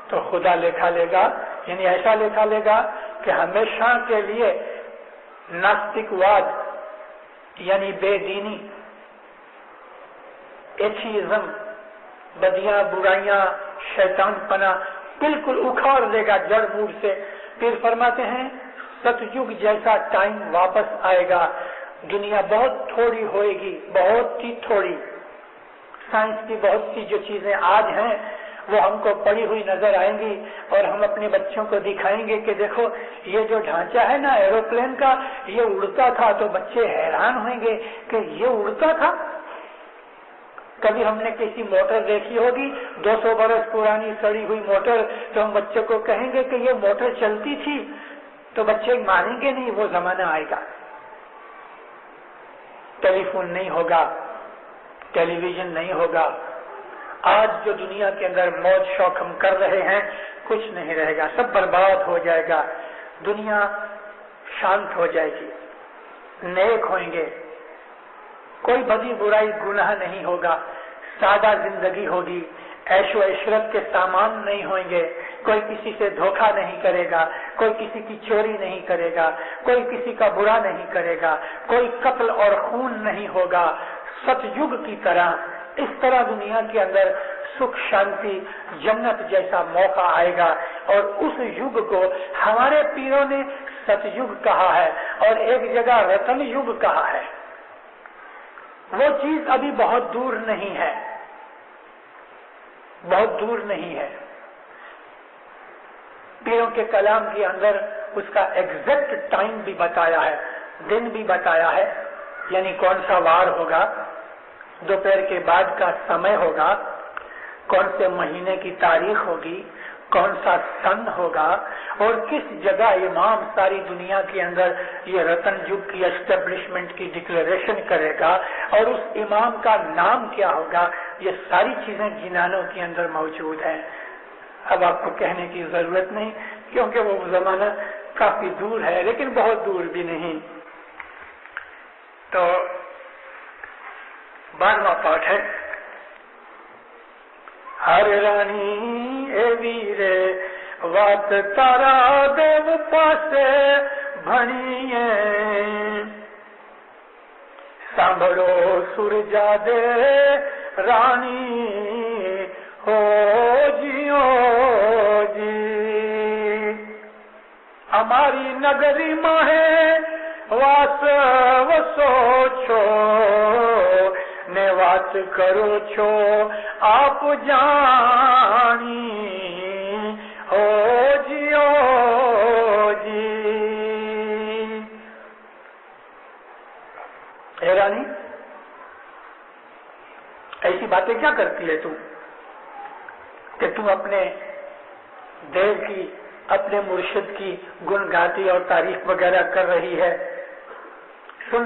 तो खुदा लेखा लेगा, यानी ऐसा लेखा लेगा कि हमेशा के लिए नास्तिकवाद यानी बेदीनी, एथीइज्म, बदियां बुराइयां, शैतानपना बिल्कुल उखाड़ देगा जड़ मूल से। फिर फरमाते हैं सतयुग जैसा टाइम वापस आएगा, दुनिया बहुत थोड़ी होएगी, बहुत ही थोड़ी। साइंस की बहुत सी जो चीजें आज हैं वो हमको पड़ी हुई नजर आएंगी और हम अपने बच्चों को दिखाएंगे कि देखो ये जो ढांचा है ना एरोप्लेन का, ये उड़ता था। तो बच्चे हैरान होंगे कि ये उड़ता था। कभी हमने किसी मोटर देखी होगी 200 बरस पुरानी सड़ी हुई मोटर, तो हम बच्चों को कहेंगे कि ये मोटर चलती थी, तो बच्चे मानेंगे नहीं। वो जमाना आएगा, टेलीफोन नहीं होगा, टेलीविजन नहीं होगा। आज जो दुनिया के अंदर मौज शौक हम कर रहे हैं कुछ नहीं रहेगा, सब बर्बाद हो जाएगा। दुनिया शांत हो जाएगी, नेक होंगे, कोई बदी बुराई गुनाह नहीं होगा, सादा जिंदगी होगी, ऐशो इशरत के सामान नहीं होंगे, कोई किसी से धोखा नहीं करेगा, कोई किसी की चोरी नहीं करेगा, कोई किसी का बुरा नहीं करेगा, कोई कत्ल और खून नहीं होगा। सतयुग की तरह इस तरह दुनिया के अंदर सुख शांति जन्नत जैसा मौका आएगा। और उस युग को हमारे पीरों ने सतयुग कहा है और एक जगह रतन युग कहा है। वो चीज अभी बहुत दूर नहीं है, बहुत दूर नहीं है। पीरों के कलाम के अंदर उसका एग्जैक्ट टाइम भी बताया है, दिन भी बताया है, यानी कौन सा वार होगा, दोपहर के बाद का समय होगा, कौन से महीने की तारीख होगी, कौन सा सन होगा और किस जगह इमाम सारी दुनिया के अंदर ये रतन युग की एस्टेब्लिशमेंट की डिक्लेरेशन करेगा और उस इमाम का नाम क्या होगा। ये सारी चीजें जिनानों के अंदर मौजूद हैं। अब आपको कहने की जरूरत नहीं, क्योंकि वो जमाना काफी दूर है, लेकिन बहुत दूर भी नहीं। तो 12वां पाठ है, हर रानी ए वीरे वात तारा देव पासे भणिए, सांभळो सुरजा दे रानी हो जियो जी। हमारी नगरी माहे वास वसो छो ने वात करो छो आप जानी हो जियो जी। हे रानी, ऐसी बातें क्या करती है तू कि तू अपने देव की اپنے مرشد کی گن گاتی اور تعریف وغیرہ کر رہی ہے. سن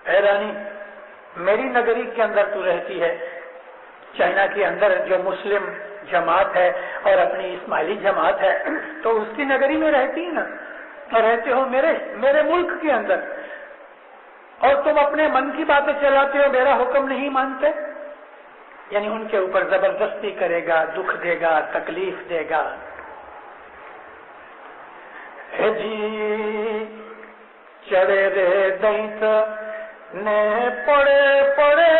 اے رانی، میری نگری کے اندر تو رہتی ہے، چائنا کے اندر جو مسلم جماعت ہے اور اپنی اسماعیلی جماعت ہے تو اس کی نگری میں رہتی نا، اور رہتے ہو میرے ملک کے اندر، اور تم اپنے من کی باتیں چلاتے ہو، میرا حکم نہیں مانتے. یعنی ان کے اوپر زبردستی کرے گا، دکھ دے گا، تکلیف دے گا. ہے جی چڑے رے دینت نے پڑے پڑے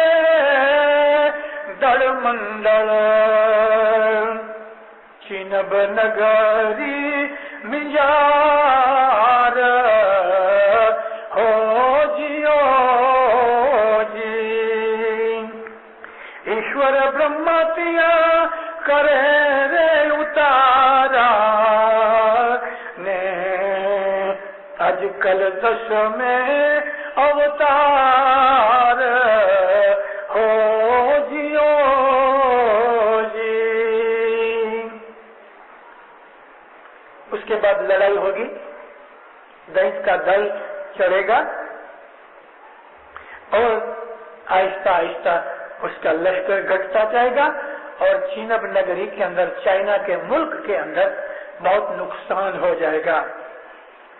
دڑ منڈل چینب نگری مجار ہو جیو جی. ایشور برہمتیا کرے رے اتارا نے آج کل دش میں اوتار ہو جیو جی. اس کے بعد لڑائی ہوگی، دینت کا دل چڑھے گا اور آہستہ آہستہ اس کا لشکر گھٹتا جائے گا، اور چینب نگری کے اندر، چائنا کے ملک کے اندر بہت نقصان ہو جائے گا.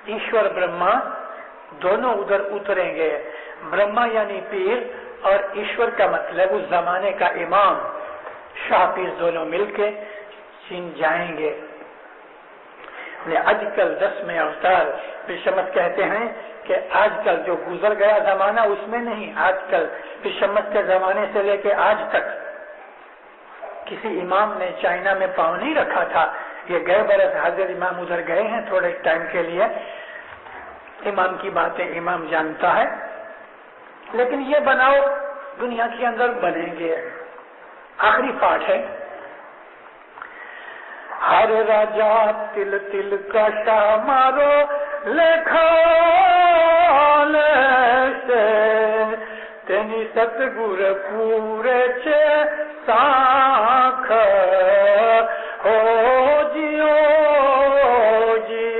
ایشور برہما دونوں ادھر اتریں گے. برہما یعنی پیر اور ایشور کا مطلب اس زمانے کا امام شاہ پیر، دونوں مل کے چین جائیں گے. آج کل 10 میں اوتار پشمت کہتے ہیں کہ آج کل جو گزر گیا زمانہ اس میں نہیں، آج کل پشمت کے زمانے سے لے کے آج تک کسی امام نے چائنا میں پاؤں نہیں رکھا تھا. یہ گئے برس حاضر امام ادھر گئے ہیں تھوڑے ٹائم کے لیے، امام کی باتیں امام جانتا ہے، لیکن یہ بناؤ دنیا کے اندر بنیں گے. آخری پارٹ ہے، ہر راجا تل تل کا شاہ مارو لکھا سے تینی ستگر پورے چے ساکھ ہو جیو جی.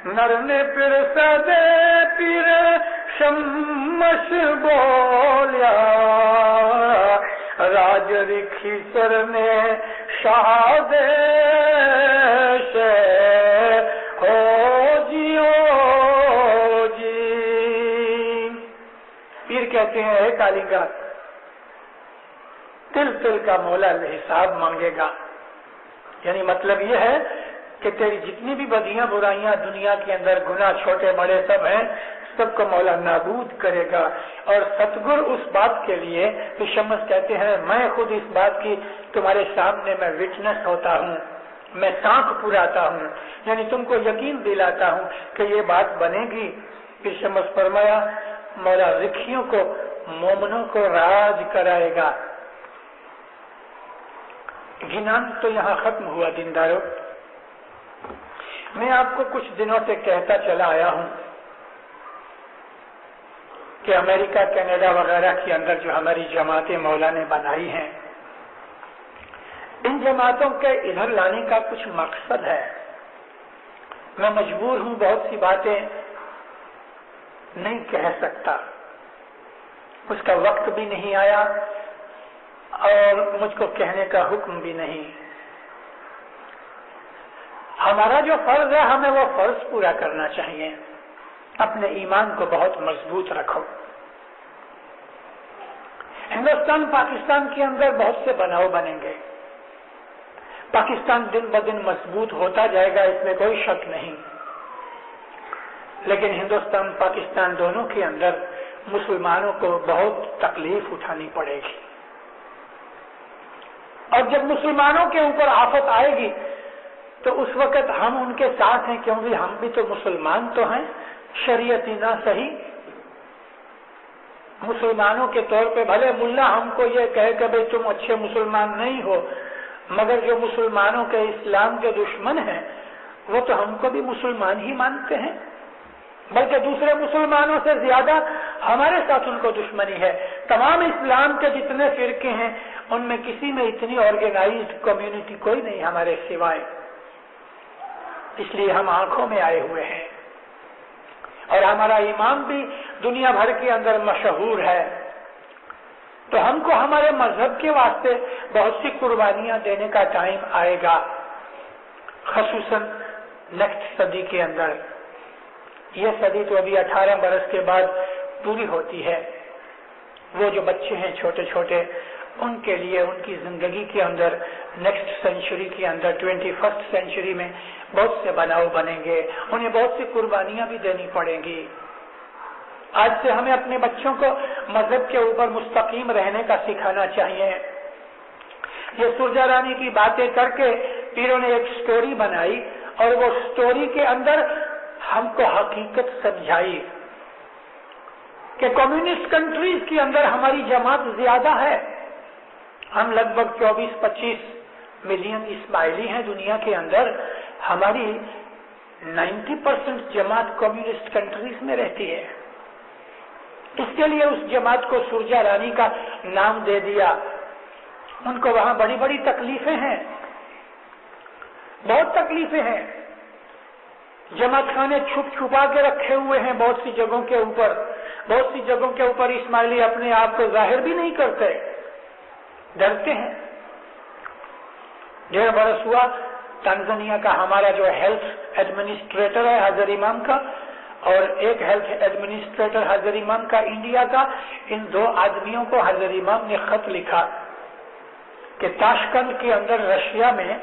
نر نے پھر سدے پیر شمش بولیا، راج رکھی سر نے شہادیش ہو جیو جی. پیر کہتے ہیں اے کالنگا، تل تل کا مولا حساب مانگے گا. یعنی مطلب یہ ہے کہ تیری جتنی بھی بدیاں برائیاں دنیا کے اندر، گناہ چھوٹے بڑے سب ہیں، سب کو مولا نابود کرے گا. اور ستگر اس بات کے لیے تو شمس کہتے ہیں میں خود اس بات کی تمہارے سامنے میں وٹنس ہوتا ہوں، میں سانکھ پراتا ہوں، یعنی تم کو یقین دلاتا ہوں کہ یہ بات بنے گی. پھر شمس فرمایا مولا رکھیوں کو، مومنوں کو راج کرائے گا. گنان تو یہاں ختم ہوا دینداروں. میں آپ کو کچھ دنوں سے کہتا چلا آیا ہوں کہ امریکہ، کینیڈا وغیرہ کے اندر جو ہماری جماعتیں مولا نے بنائی ہیں، ان جماعتوں کے ادھر لانے کا کچھ مقصد ہے. میں مجبور ہوں، بہت سی باتیں نہیں کہہ سکتا، اس کا وقت بھی نہیں آیا اور مجھ کو کہنے کا حکم بھی نہیں. ہمارا جو فرض ہے ہمیں وہ فرض پورا کرنا چاہیے. اپنے ایمان کو بہت مضبوط رکھو. ہندوستان پاکستان کے اندر بہت سے بناؤ بنیں گے، پاکستان دن بدن مضبوط ہوتا جائے گا، اس میں کوئی شک نہیں. لیکن ہندوستان پاکستان دونوں کے اندر مسلمانوں کو بہت تکلیف اٹھانی پڑے گی، اور جب مسلمانوں کے اوپر آفت آئے گی تو اس وقت ہم ان کے ساتھ ہیں، کیونکہ ہم بھی تو مسلمان تو ہیں، شریعتی نہ صحیح. مسلمانوں کے طور پہ بھلے ملا ہم کو یہ کہے کہ بھئی تم اچھے مسلمان نہیں ہو، مگر جو مسلمانوں کے اسلام کے دشمن ہیں وہ تو ہم کو بھی مسلمان ہی مانتے ہیں. بلکہ دوسرے مسلمانوں سے زیادہ ہمارے ساتھ ان کو دشمنی ہے. تمام اسلام کے جتنے فرقے ہیں ان میں کسی میں اتنی آرگنائزڈ کمیونٹی کوئی نہیں ہمارے سوائے. اس لیے ہم آنکھوں میں آئے ہوئے ہیں اور ہمارا ایمان بھی دنیا بھر کے اندر مشہور ہے. تو ہم کو ہمارے مذہب کے واسطے بہت سی قربانیاں دینے کا ٹائم آئے گا، خصوصاً نیکسٹ صدی کے اندر. یہ صدی تو ابھی 18 برس کے بعد پوری ہوتی ہے. وہ جو بچے ہیں چھوٹے چھوٹے ان کے لیے ان کی زندگی کے اندر نیکسٹ سینچری کے اندر 21st سینچری میں بہت سے بناؤ بنیں گے، انہیں بہت سی قربانیاں بھی دینی پڑیں گی. آج سے ہمیں اپنے بچوں کو مذہب کے اوپر مستقیم رہنے کا سکھانا چاہیے. یہ سرجا رانی کی باتیں کر کے پیروں نے ایک سٹوری بنائی اور وہ سٹوری کے اندر ہم کو حقیقت سمجھائی کہ کمیونسٹ کنٹریز کے اندر ہماری جماعت زیادہ ہے. ہم لگ بھگ 24-25 ملین اسماعیلی ہیں دنیا کے اندر. ہماری 90% جماعت کمیونسٹ کنٹریز میں رہتی ہے. اس کے لیے اس جماعت کو سرجا رانی کا نام دے دیا. ان کو وہاں بڑی بڑی تکلیفیں ہیں، بہت تکلیفیں ہیں. جماعت خانے چھپ چھپا کے رکھے ہوئے ہیں بہت سی جگہوں کے اوپر. بہت سی جگہوں کے اوپر اسماعیلی اپنے آپ کو ظاہر بھی نہیں کرتے، ڈرتے ہیں. 1.5 برس ہوا تنزانیہ کا ہمارا جو ہیلتھ ایڈمنسٹریٹر ہے حضر امام کا، اور ایک ہیلتھ ایڈمنسٹریٹر حضر امام کا انڈیا کا، ان 2 آدمیوں کو حضر امام نے خط لکھا کہ تاشکند کے اندر رشیا میں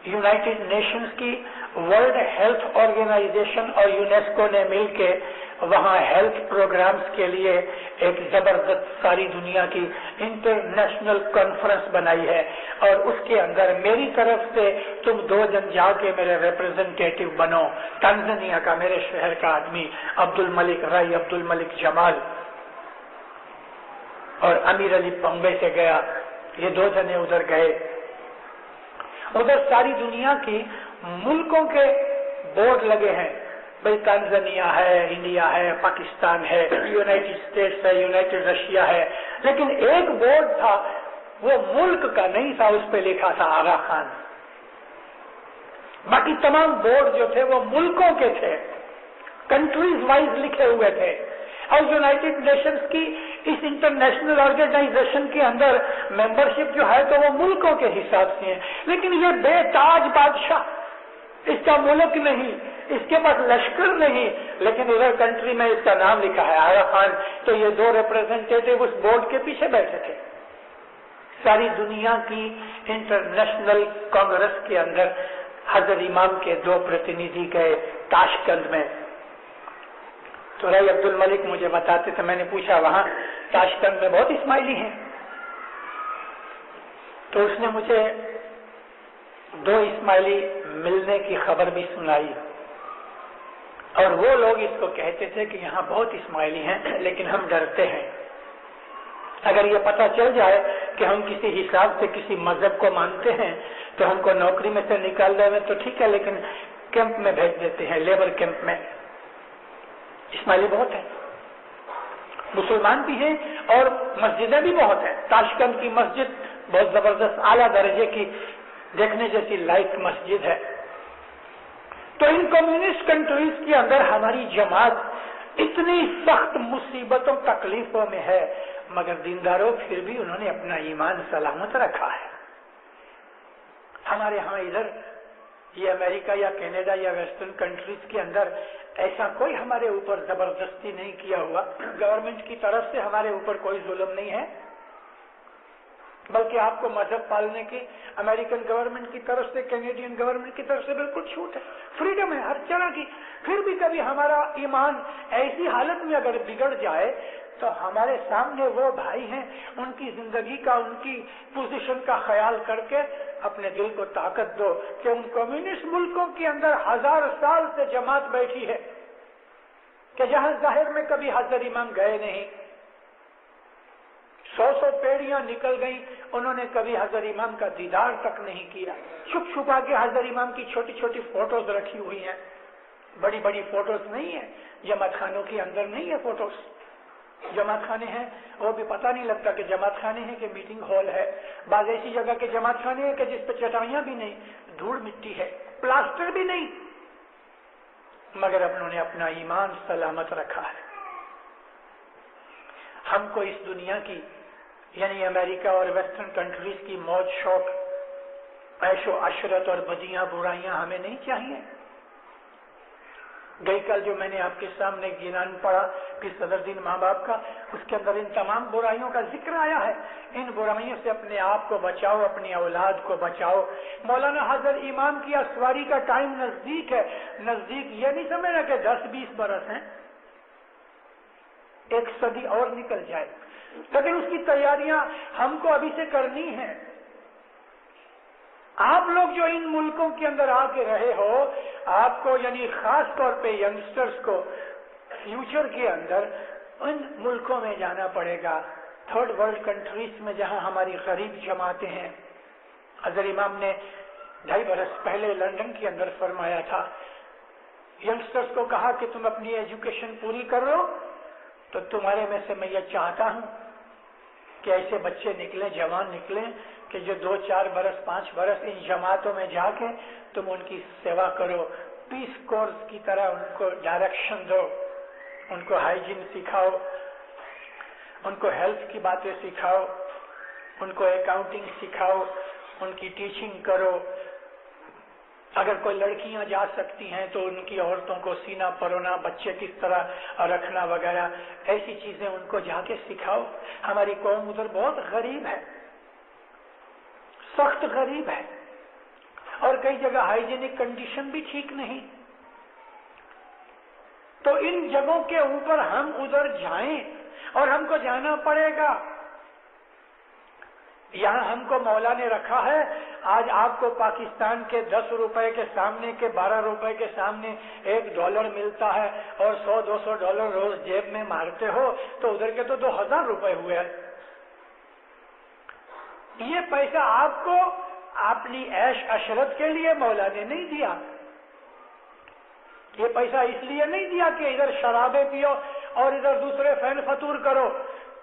یونائٹڈ نیشنز کی ورلڈ ہیلتھ آرگنائزیشن اور یونیسکو نے مل کے وہاں ہیلتھ پروگرامز کے لیے ایک زبردست ساری دنیا کی انٹرنیشنل کانفرنس بنائی ہے، اور اس کے اندر میری طرف سے تم 2 جن جا کے میرے ریپرزنٹیٹیو بنو. تنزانیہ کا میرے شہر کا آدمی عبد الملک رائی عبد الملک جمال اور امیر علی بمبے سے گیا. یہ 2 جنے ادھر گئے. ادھر ساری دنیا کی ملکوں کے بورڈ لگے ہیں، بھائی تنزانیہ ہے، انڈیا ہے، پاکستان ہے، یونائٹڈ اسٹیٹس ہے، یونائٹڈ رشیا ہے، لیکن ایک بورڈ تھا وہ ملک کا نہیں تھا، اس پہ لکھا تھا آغا خان. باقی تمام بورڈ جو تھے وہ ملکوں کے تھے، کنٹریز وائز لکھے ہوئے تھے. اور یونائٹڈ نیشنز کی اس انٹرنیشنل آرگنائزیشن کے اندر ممبرشپ جو ہے تو وہ ملکوں کے حساب سے ہے. لیکن یہ بے تاج بادشاہ، اس کا ملک نہیں، اس کے پاس لشکر نہیں، لیکن ادھر کنٹری میں اس کا نام لکھا ہے آغا خان. تو یہ 2 ریپرزنٹیٹیو اس بورڈ کے پیچھے بیٹھے تھے. ساری دنیا کی انٹرنیشنل کانگریس کے اندر حضرت امام کے 2 پرتیندھی گئے تاشکند میں. تو رائی عبد الملک مجھے بتاتے تھے، میں نے پوچھا وہاں تاشکند میں بہت اسماعیلی ہیں؟ تو اس نے مجھے 2 اسماعیلی ملنے کی خبر بھی سنائی، اور وہ لوگ اس کو کہتے تھے کہ یہاں بہت اسماعیلی ہیں لیکن ہم ڈرتے ہیں. اگر یہ پتہ چل جائے کہ ہم کسی حساب سے کسی مذہب کو مانتے ہیں تو ہم کو نوکری میں سے نکال دیں تو ٹھیک ہے، لیکن کیمپ میں بھیج دیتے ہیں، لیبر کیمپ میں. اسماعیلی بہت ہیں، مسلمان بھی ہیں اور مسجدیں بھی بہت ہیں. تاشکند کی مسجد بہت زبردست اعلیٰ درجے کی دیکھنے جیسی لائق مسجد ہے. تو ان کمیونسٹ کنٹریز کے اندر ہماری جماعت اتنی سخت مصیبتوں تکلیفوں میں ہے، مگر دینداروں پھر بھی انہوں نے اپنا ایمان سلامت رکھا ہے. ہمارے ہاں ادھر یہ امریکہ یا کینیڈا یا ویسٹرن کنٹریز کے اندر ایسا کوئی ہمارے اوپر زبردستی نہیں کیا ہوا، گورنمنٹ کی طرف سے ہمارے اوپر کوئی ظلم نہیں ہے، بلکہ آپ کو مذہب پالنے کی امریکن گورنمنٹ کی طرف سے، کینیڈین گورنمنٹ کی طرف سے بالکل چھوٹ ہے، فریڈم ہے ہر طرح کی. پھر بھی کبھی ہمارا ایمان ایسی حالت میں اگر بگڑ جائے تو ہمارے سامنے وہ بھائی ہیں، ان کی زندگی کا، ان کی پوزیشن کا خیال کر کے اپنے دل کو طاقت دو کہ ان کمیونسٹ ملکوں کے اندر 1000 سال سے جماعت بیٹھی ہے کہ جہاں ظاہر میں کبھی حضرت امام گئے نہیں، 100 پیڑیاں نکل گئیں، انہوں نے کبھی حضرت امام کا دیدار تک نہیں کیا. چھپ چھپا کے حضرت امام کی چھوٹی چھوٹی فوٹوز رکھی ہوئی ہیں. بڑی بڑی فوٹوز نہیں ہے، جماعت خانوں کے اندر نہیں ہے فوٹوز. جماعت خانے ہیں وہ بھی پتہ نہیں لگتا کہ جماعت خانے ہیں کہ میٹنگ ہال ہے. بعض ایسی جگہ کے جماعت خانے ہیں کہ جس پہ چٹائیاں بھی نہیں، دھوڑ مٹی ہے، پلاسٹر بھی نہیں، مگر انہوں نے اپنا ایمان سلامت رکھا ہے. ہم کو اس دنیا کی یعنی امریکہ اور ویسٹرن کنٹریز کی موج شوق، عیش و عشرت اور بدیاں برائیاں ہمیں نہیں چاہیے. گئی کل جو میں نے آپ کے سامنے گیلان پڑھا کہ صدر دین ماں باپ کا، اس کے اندر ان تمام برائیوں کا ذکر آیا ہے. ان برائیوں سے اپنے آپ کو بچاؤ، اپنی اولاد کو بچاؤ. مولانا حضرت امام کی اسواری کا ٹائم نزدیک ہے. نزدیک یہ نہیں سمجھنا کہ 10-20 برس ہیں، 1 صدی اور نکل جائے، لیکن اس کی تیاریاں ہم کو ابھی سے کرنی ہیں. آپ لوگ جو ان ملکوں کے اندر آ کے رہے ہو، آپ کو یعنی خاص طور پہ ینگسٹرز کو فیوچر کے اندر ان ملکوں میں جانا پڑے گا، تھرڈ ورلڈ کنٹریز میں جہاں ہماری غریب جماعتیں ہیں. حضرت امام نے 2.5 برس پہلے لندن کے اندر فرمایا تھا، ینگسٹرز کو کہا کہ تم اپنی ایجوکیشن پوری کر لو تو تمہارے میں سے میں یہ چاہتا ہوں کہ ایسے بچے نکلیں، جوان نکلیں کہ جو 2-4 برس 5 برس ان جماعتوں میں جا کے تم ان کی سیوا کرو، پیس کورس کی طرح ان کو ڈائریکشن دو، ان کو ہائیجین سکھاؤ، ان کو ہیلتھ کی باتیں سکھاؤ، ان کو اکاؤنٹنگ سکھاؤ، ان کی ٹیچنگ کرو. اگر کوئی لڑکیاں جا سکتی ہیں تو ان کی عورتوں کو سینہ پرونا، بچے کس طرح رکھنا وغیرہ ایسی چیزیں ان کو جا کے سکھاؤ. ہماری قوم ادھر بہت غریب ہے، سخت غریب ہے، اور کئی جگہ ہائیجینک کنڈیشن بھی ٹھیک نہیں. تو ان جگہوں کے اوپر ہم ادھر جائیں، اور ہم کو جانا پڑے گا. یہاں ہم کو مولا نے رکھا ہے. آج آپ کو پاکستان کے 10 روپے کے سامنے کے 12 روپے کے سامنے $1 ملتا ہے اور $100-200 روز جیب میں مارتے ہو تو ادھر کے تو 2000 روپے ہوئے ہیں. یہ پیسہ آپ کو اپنی عیش عشرت کے لیے مولا نے نہیں دیا. یہ پیسہ اس لیے نہیں دیا کہ ادھر شرابیں پیو اور ادھر دوسرے فین فتور کرو.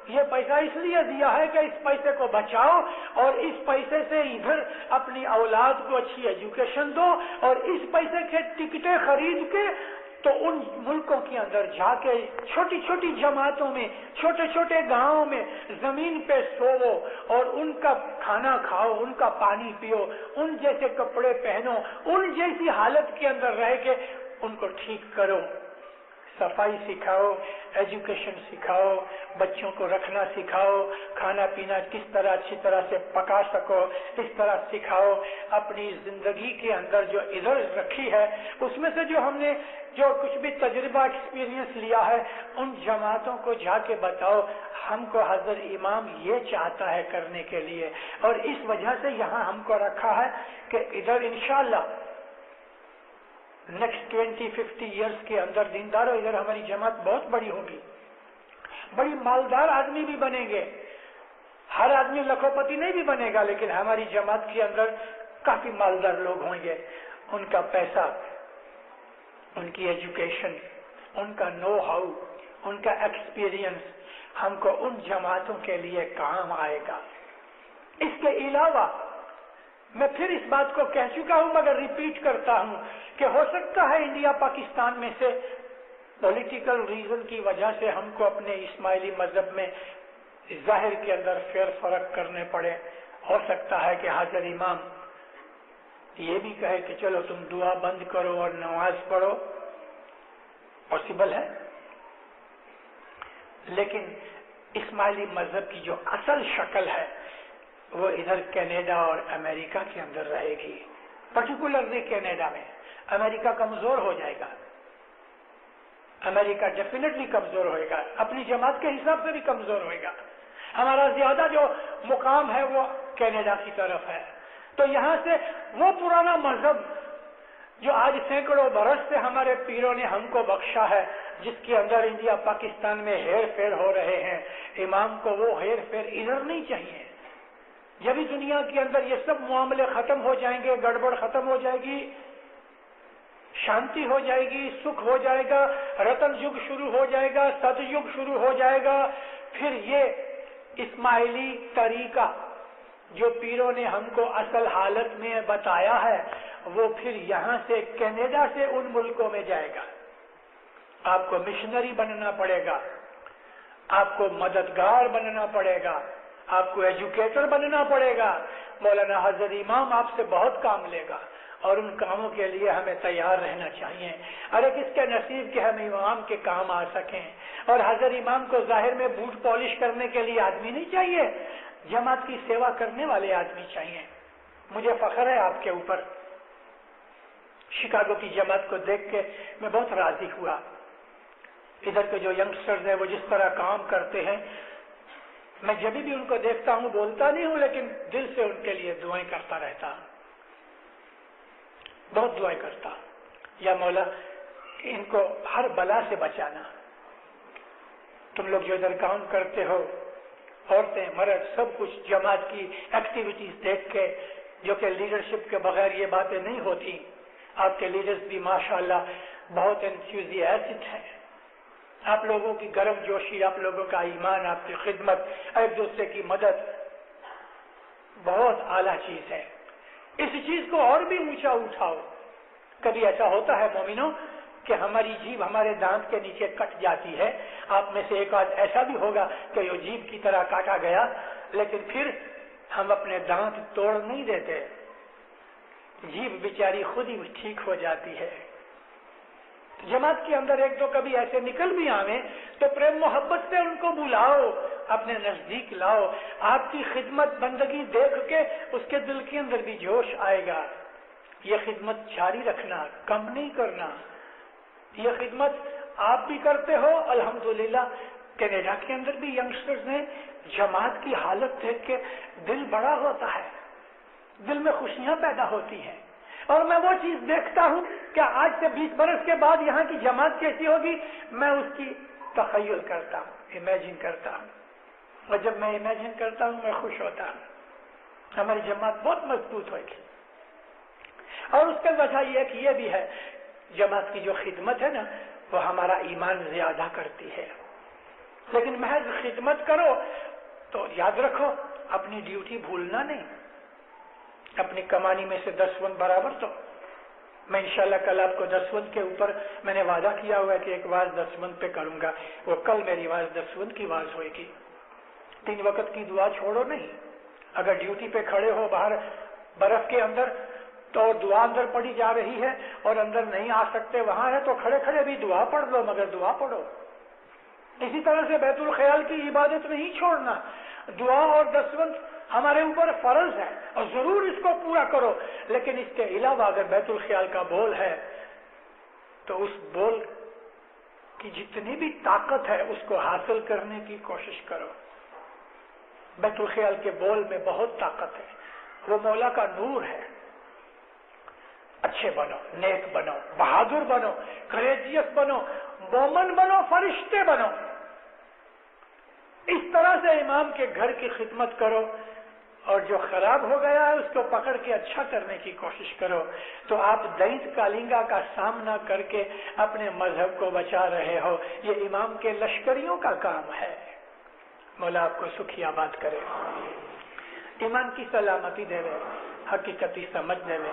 یہ پیسہ اس لیے دیا ہے کہ اس پیسے کو بچاؤ اور اس پیسے سے ادھر اپنی اولاد کو اچھی ایجوکیشن دو، اور اس پیسے کے ٹکٹیں خرید کے تو ان ملکوں کے اندر جا کے چھوٹی چھوٹی جماعتوں میں، چھوٹے چھوٹے گاؤں میں زمین پہ سوو اور ان کا کھانا کھاؤ، ان کا پانی پیو، ان جیسے کپڑے پہنو، ان جیسی حالت کے اندر رہ کے ان کو ٹھیک کرو. صفائی سکھاؤ، ایجوکیشن سکھاؤ، بچوں کو رکھنا سکھاؤ، کھانا پینا کس طرح اچھی طرح سے پکا سکو اس طرح سکھاؤ. اپنی زندگی کے اندر جو ادھر رکھی ہے اس میں سے جو ہم نے جو کچھ بھی تجربہ ایکسپیرینس لیا ہے ان جماعتوں کو جا کے بتاؤ. ہم کو حضرت امام یہ چاہتا ہے کرنے کے لیے، اور اس وجہ سے یہاں ہم کو رکھا ہے کہ ادھر انشاءاللہ نیکسٹ 20-50 ایئرس کے اندر دینداروں ادھر ہماری جماعت بہت بڑی ہوگی، بڑی مالدار آدمی بھی بنیں گے. ہر آدمی لکھوپتی نہیں بھی بنے گا، لیکن ہماری جماعت کے اندر کافی مالدار لوگ ہوں گے. ان کا پیسہ، ان کی ایجوکیشن، ان کا نو ہاؤ، ان کا ایکسپیرینس ہم کو ان جماعتوں کے لیے کام آئے گا. اس کے علاوہ میں پھر اس بات کو کہہ چکا ہوں مگر ریپیٹ کرتا ہوں کہ ہو سکتا ہے انڈیا پاکستان میں سے پولیٹیکل ریزن کی وجہ سے ہم کو اپنے اسماعیلی مذہب میں ظاہر کے اندر فیر فرق کرنے پڑے. ہو سکتا ہے کہ حضرت امام یہ بھی کہے کہ چلو تم دعا بند کرو اور نماز پڑھو، پاسبل ہے. لیکن اسماعیلی مذہب کی جو اصل شکل ہے وہ ادھر کینیڈا اور امریکہ کے اندر رہے گی. پرٹیکولرلی کینیڈا میں. امریکہ کمزور ہو جائے گا، امریکہ ڈیفینیٹلی کمزور ہوئے گا، اپنی جماعت کے حساب سے بھی کمزور ہوئے گا. ہمارا زیادہ جو مقام ہے وہ کینیڈا کی طرف ہے. تو یہاں سے وہ پرانا مذہب جو آج سینکڑوں برس سے ہمارے پیروں نے ہم کو بخشا ہے، جس کے اندر انڈیا پاکستان میں ہیر پھیر ہو رہے ہیں، امام کو وہ ہیر پھیر ادھر نہیں چاہیے. جب ہی دنیا کے اندر یہ سب معاملے ختم ہو جائیں گے، گڑبڑ ختم ہو جائے گی، शांति हो जाएगी, सुख हो जाएगा, रतन युग शुरू हो जाएगा, सतयुग शुरू हो जाएगा। फिर ये इस्माइली तरीका जो पीरों ने हमको असल हालत में बताया है, वो फिर यहाँ से कनाडा से उन मुल्कों में जाएगा। आपको मिशनरी बनना पड़ेगा, आपको मददगार बनना पड़ेगा, आपको एजुकेटर बनना पड़ेगा। मौलाना हजरत इमाम आपसे बहुत काम लेगा और उन कामों के लिए हमें तैयार रहना चाहिए। अरे किसके नसीब के हम इमाम के काम आ सकें। और हजरत इमाम को जाहिर में बूट पॉलिश करने के लिए आदमी नहीं चाहिए, जमात की सेवा करने वाले आदमी चाहिए। मुझे फख्र है आपके ऊपर। शिकागो की जमात को देख के मैं बहुत राजी हुआ। इधर के जो यंगस्टर्स हैं वो जिस तरह काम करते हैं, मैं जब भी उनको देखता हूँ, बोलता नहीं हूँ लेकिन दिल से उनके लिए दुआएं करता रहता हूँ, बहुत दुआएं करता। या मौला इनको हर बला से बचाना। तुम लोग जो इधर काम करते हो, औरतें मर्द सब कुछ जमात की एक्टिविटीज देख के, जो कि लीडरशिप के बगैर ये बातें नहीं होती। आपके लीडर्स भी माशाल्लाह बहुत एंथुसियास्टिक हैं। आप लोगों की गर्म जोशी, आप लोगों का ईमान, आपकी खिदमत, एक दूसरे की मदद बहुत आला चीज है। इस चीज को और भी ऊंचा उठाओ। कभी ऐसा होता है मोमिनों कि हमारी जीभ हमारे दांत के नीचे कट जाती है। आप में से एक आध ऐसा भी होगा कि ये जीभ की तरह काटा गया, लेकिन फिर हम अपने दांत तोड़ नहीं देते, जीभ बेचारी खुद ही ठीक हो जाती है। जमात के अंदर एक दो कभी ऐसे निकल भी आवे तो प्रेम मोहब्बत से उनको बुलाओ, अपने नजदीक लाओ। आपकी खिदमत बंदगी देख के उसके दिल के अंदर भी जोश आएगा। ये खिदमत जारी रखना, कम नहीं करना। ये खिदमत आप भी करते हो अल्हम्दुलिल्लाह। कनाडा के अंदर भी यंगस्टर्स ने जमात की हालत देख के दिल बड़ा होता है, दिल में खुशियां पैदा होती हैं। और मैं वो चीज देखता हूँ कि आज से 20 बरस के बाद यहाँ की जमात कैसी होगी, मैं उसकी तखय्युल करता हूँ, इमेजिन करता हूँ। और जब मैं इमेजिन करता हूँ मैं खुश होता हूँ। हमारी जमात बहुत मजबूत होगी। और उसका वजह यह कि यह भी है, जमात की जो खिदमत है ना, वो हमारा ईमान ज्यादा करती है। लेकिन महज खिदमत करो तो याद रखो, अपनी ड्यूटी भूलना नहीं। अपनी कमानी में से 10 बराबर तो मैं इंशाल्लाह कल आपको 10 के ऊपर मैंने वादा किया हुआ है कि एक वाज 10 पे करूंगा। वो कल मेरी वाज 10 की वाज होगी। 3 वक्त की दुआ छोड़ो नहीं। अगर ड्यूटी पे खड़े हो बाहर बर्फ के अंदर तो दुआ अंदर पड़ी जा रही है और अंदर नहीं आ सकते, वहां है तो खड़े खड़े भी दुआ पढ़ लो, मगर दुआ पढ़ो। इसी तरह से बैतुल ख्याल की इबादत नहीं छोड़ना। दुआ और 10 हमारे ऊपर फर्ज है और जरूर इसको पूरा करो। लेकिन इसके अलावा अगर बैतुल ख्याल का बोल है तो उस बोल की जितनी भी ताकत है उसको हासिल करने की कोशिश करो। बैतुल ख्याल के बोल में बहुत ताकत है, वो मौला का नूर है। अच्छे बनो, नेक बनो, बहादुर बनो, करेजियस बनो, मोमन बनो, फरिश्ते बनो। इस तरह से इमाम के घर की खिदमत करो और जो खराब हो गया है उसको पकड़ के अच्छा करने की कोशिश करो। तो आप दैत कालिंगा का सामना करके अपने मजहब को बचा रहे हो। ये इमाम के लश्करियों का काम है। मौला आपको सुखी आबाद करे, ईमान की सलामती देवे, हकीकती समझ देवे,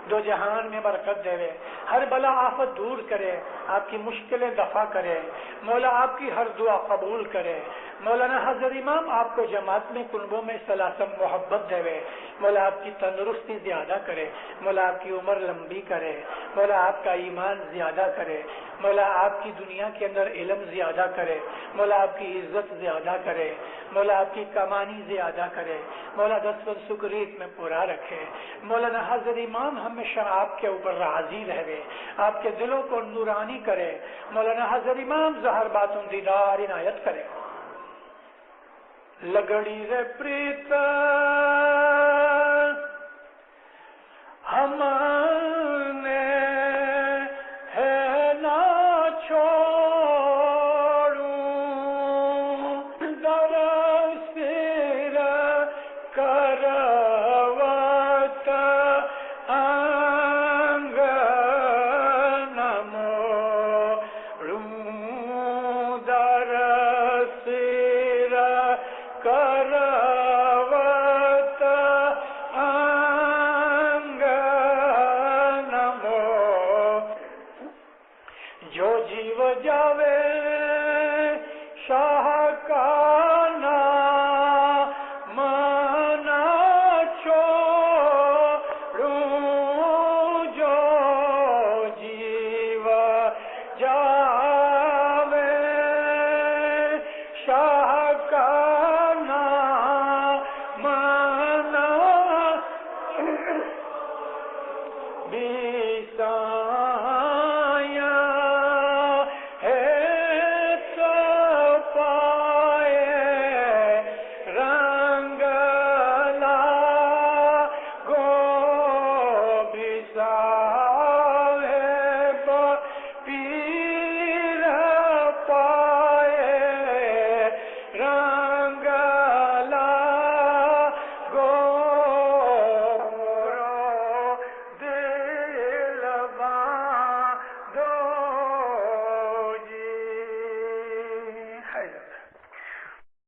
दो जहान में बरकत देवे, हर बला आफत दूर करे, आपकी मुश्किलें दफा करे। मौला आपकी हर दुआ कबूल करे। मौलाना हजरत इमाम आपको जमात में कुनबों में सलासम मोहब्बत देवे। मौला आपकी तंदुरुस्ती ज्यादा करे। मौला आपकी उम्र लंबी करे। मौला आपका ईमान ज्यादा करे। मौला आपकी दुनिया के अंदर इल्म ज्यादा करे। मौला आपकी इज्जत ज्यादा करे। मौला आपकी कमानी ज्यादा करे। मौला 10 सुकरीत में पूरा रखे। मौलाना हजरत इमाम हमेशा आपके ऊपर राजी रहे, आपके दिलों को नूरानी करे। मौलाना हजरत इमाम ज़हर बातों दीदार इनायत करे। लगड़ी रे प्रीता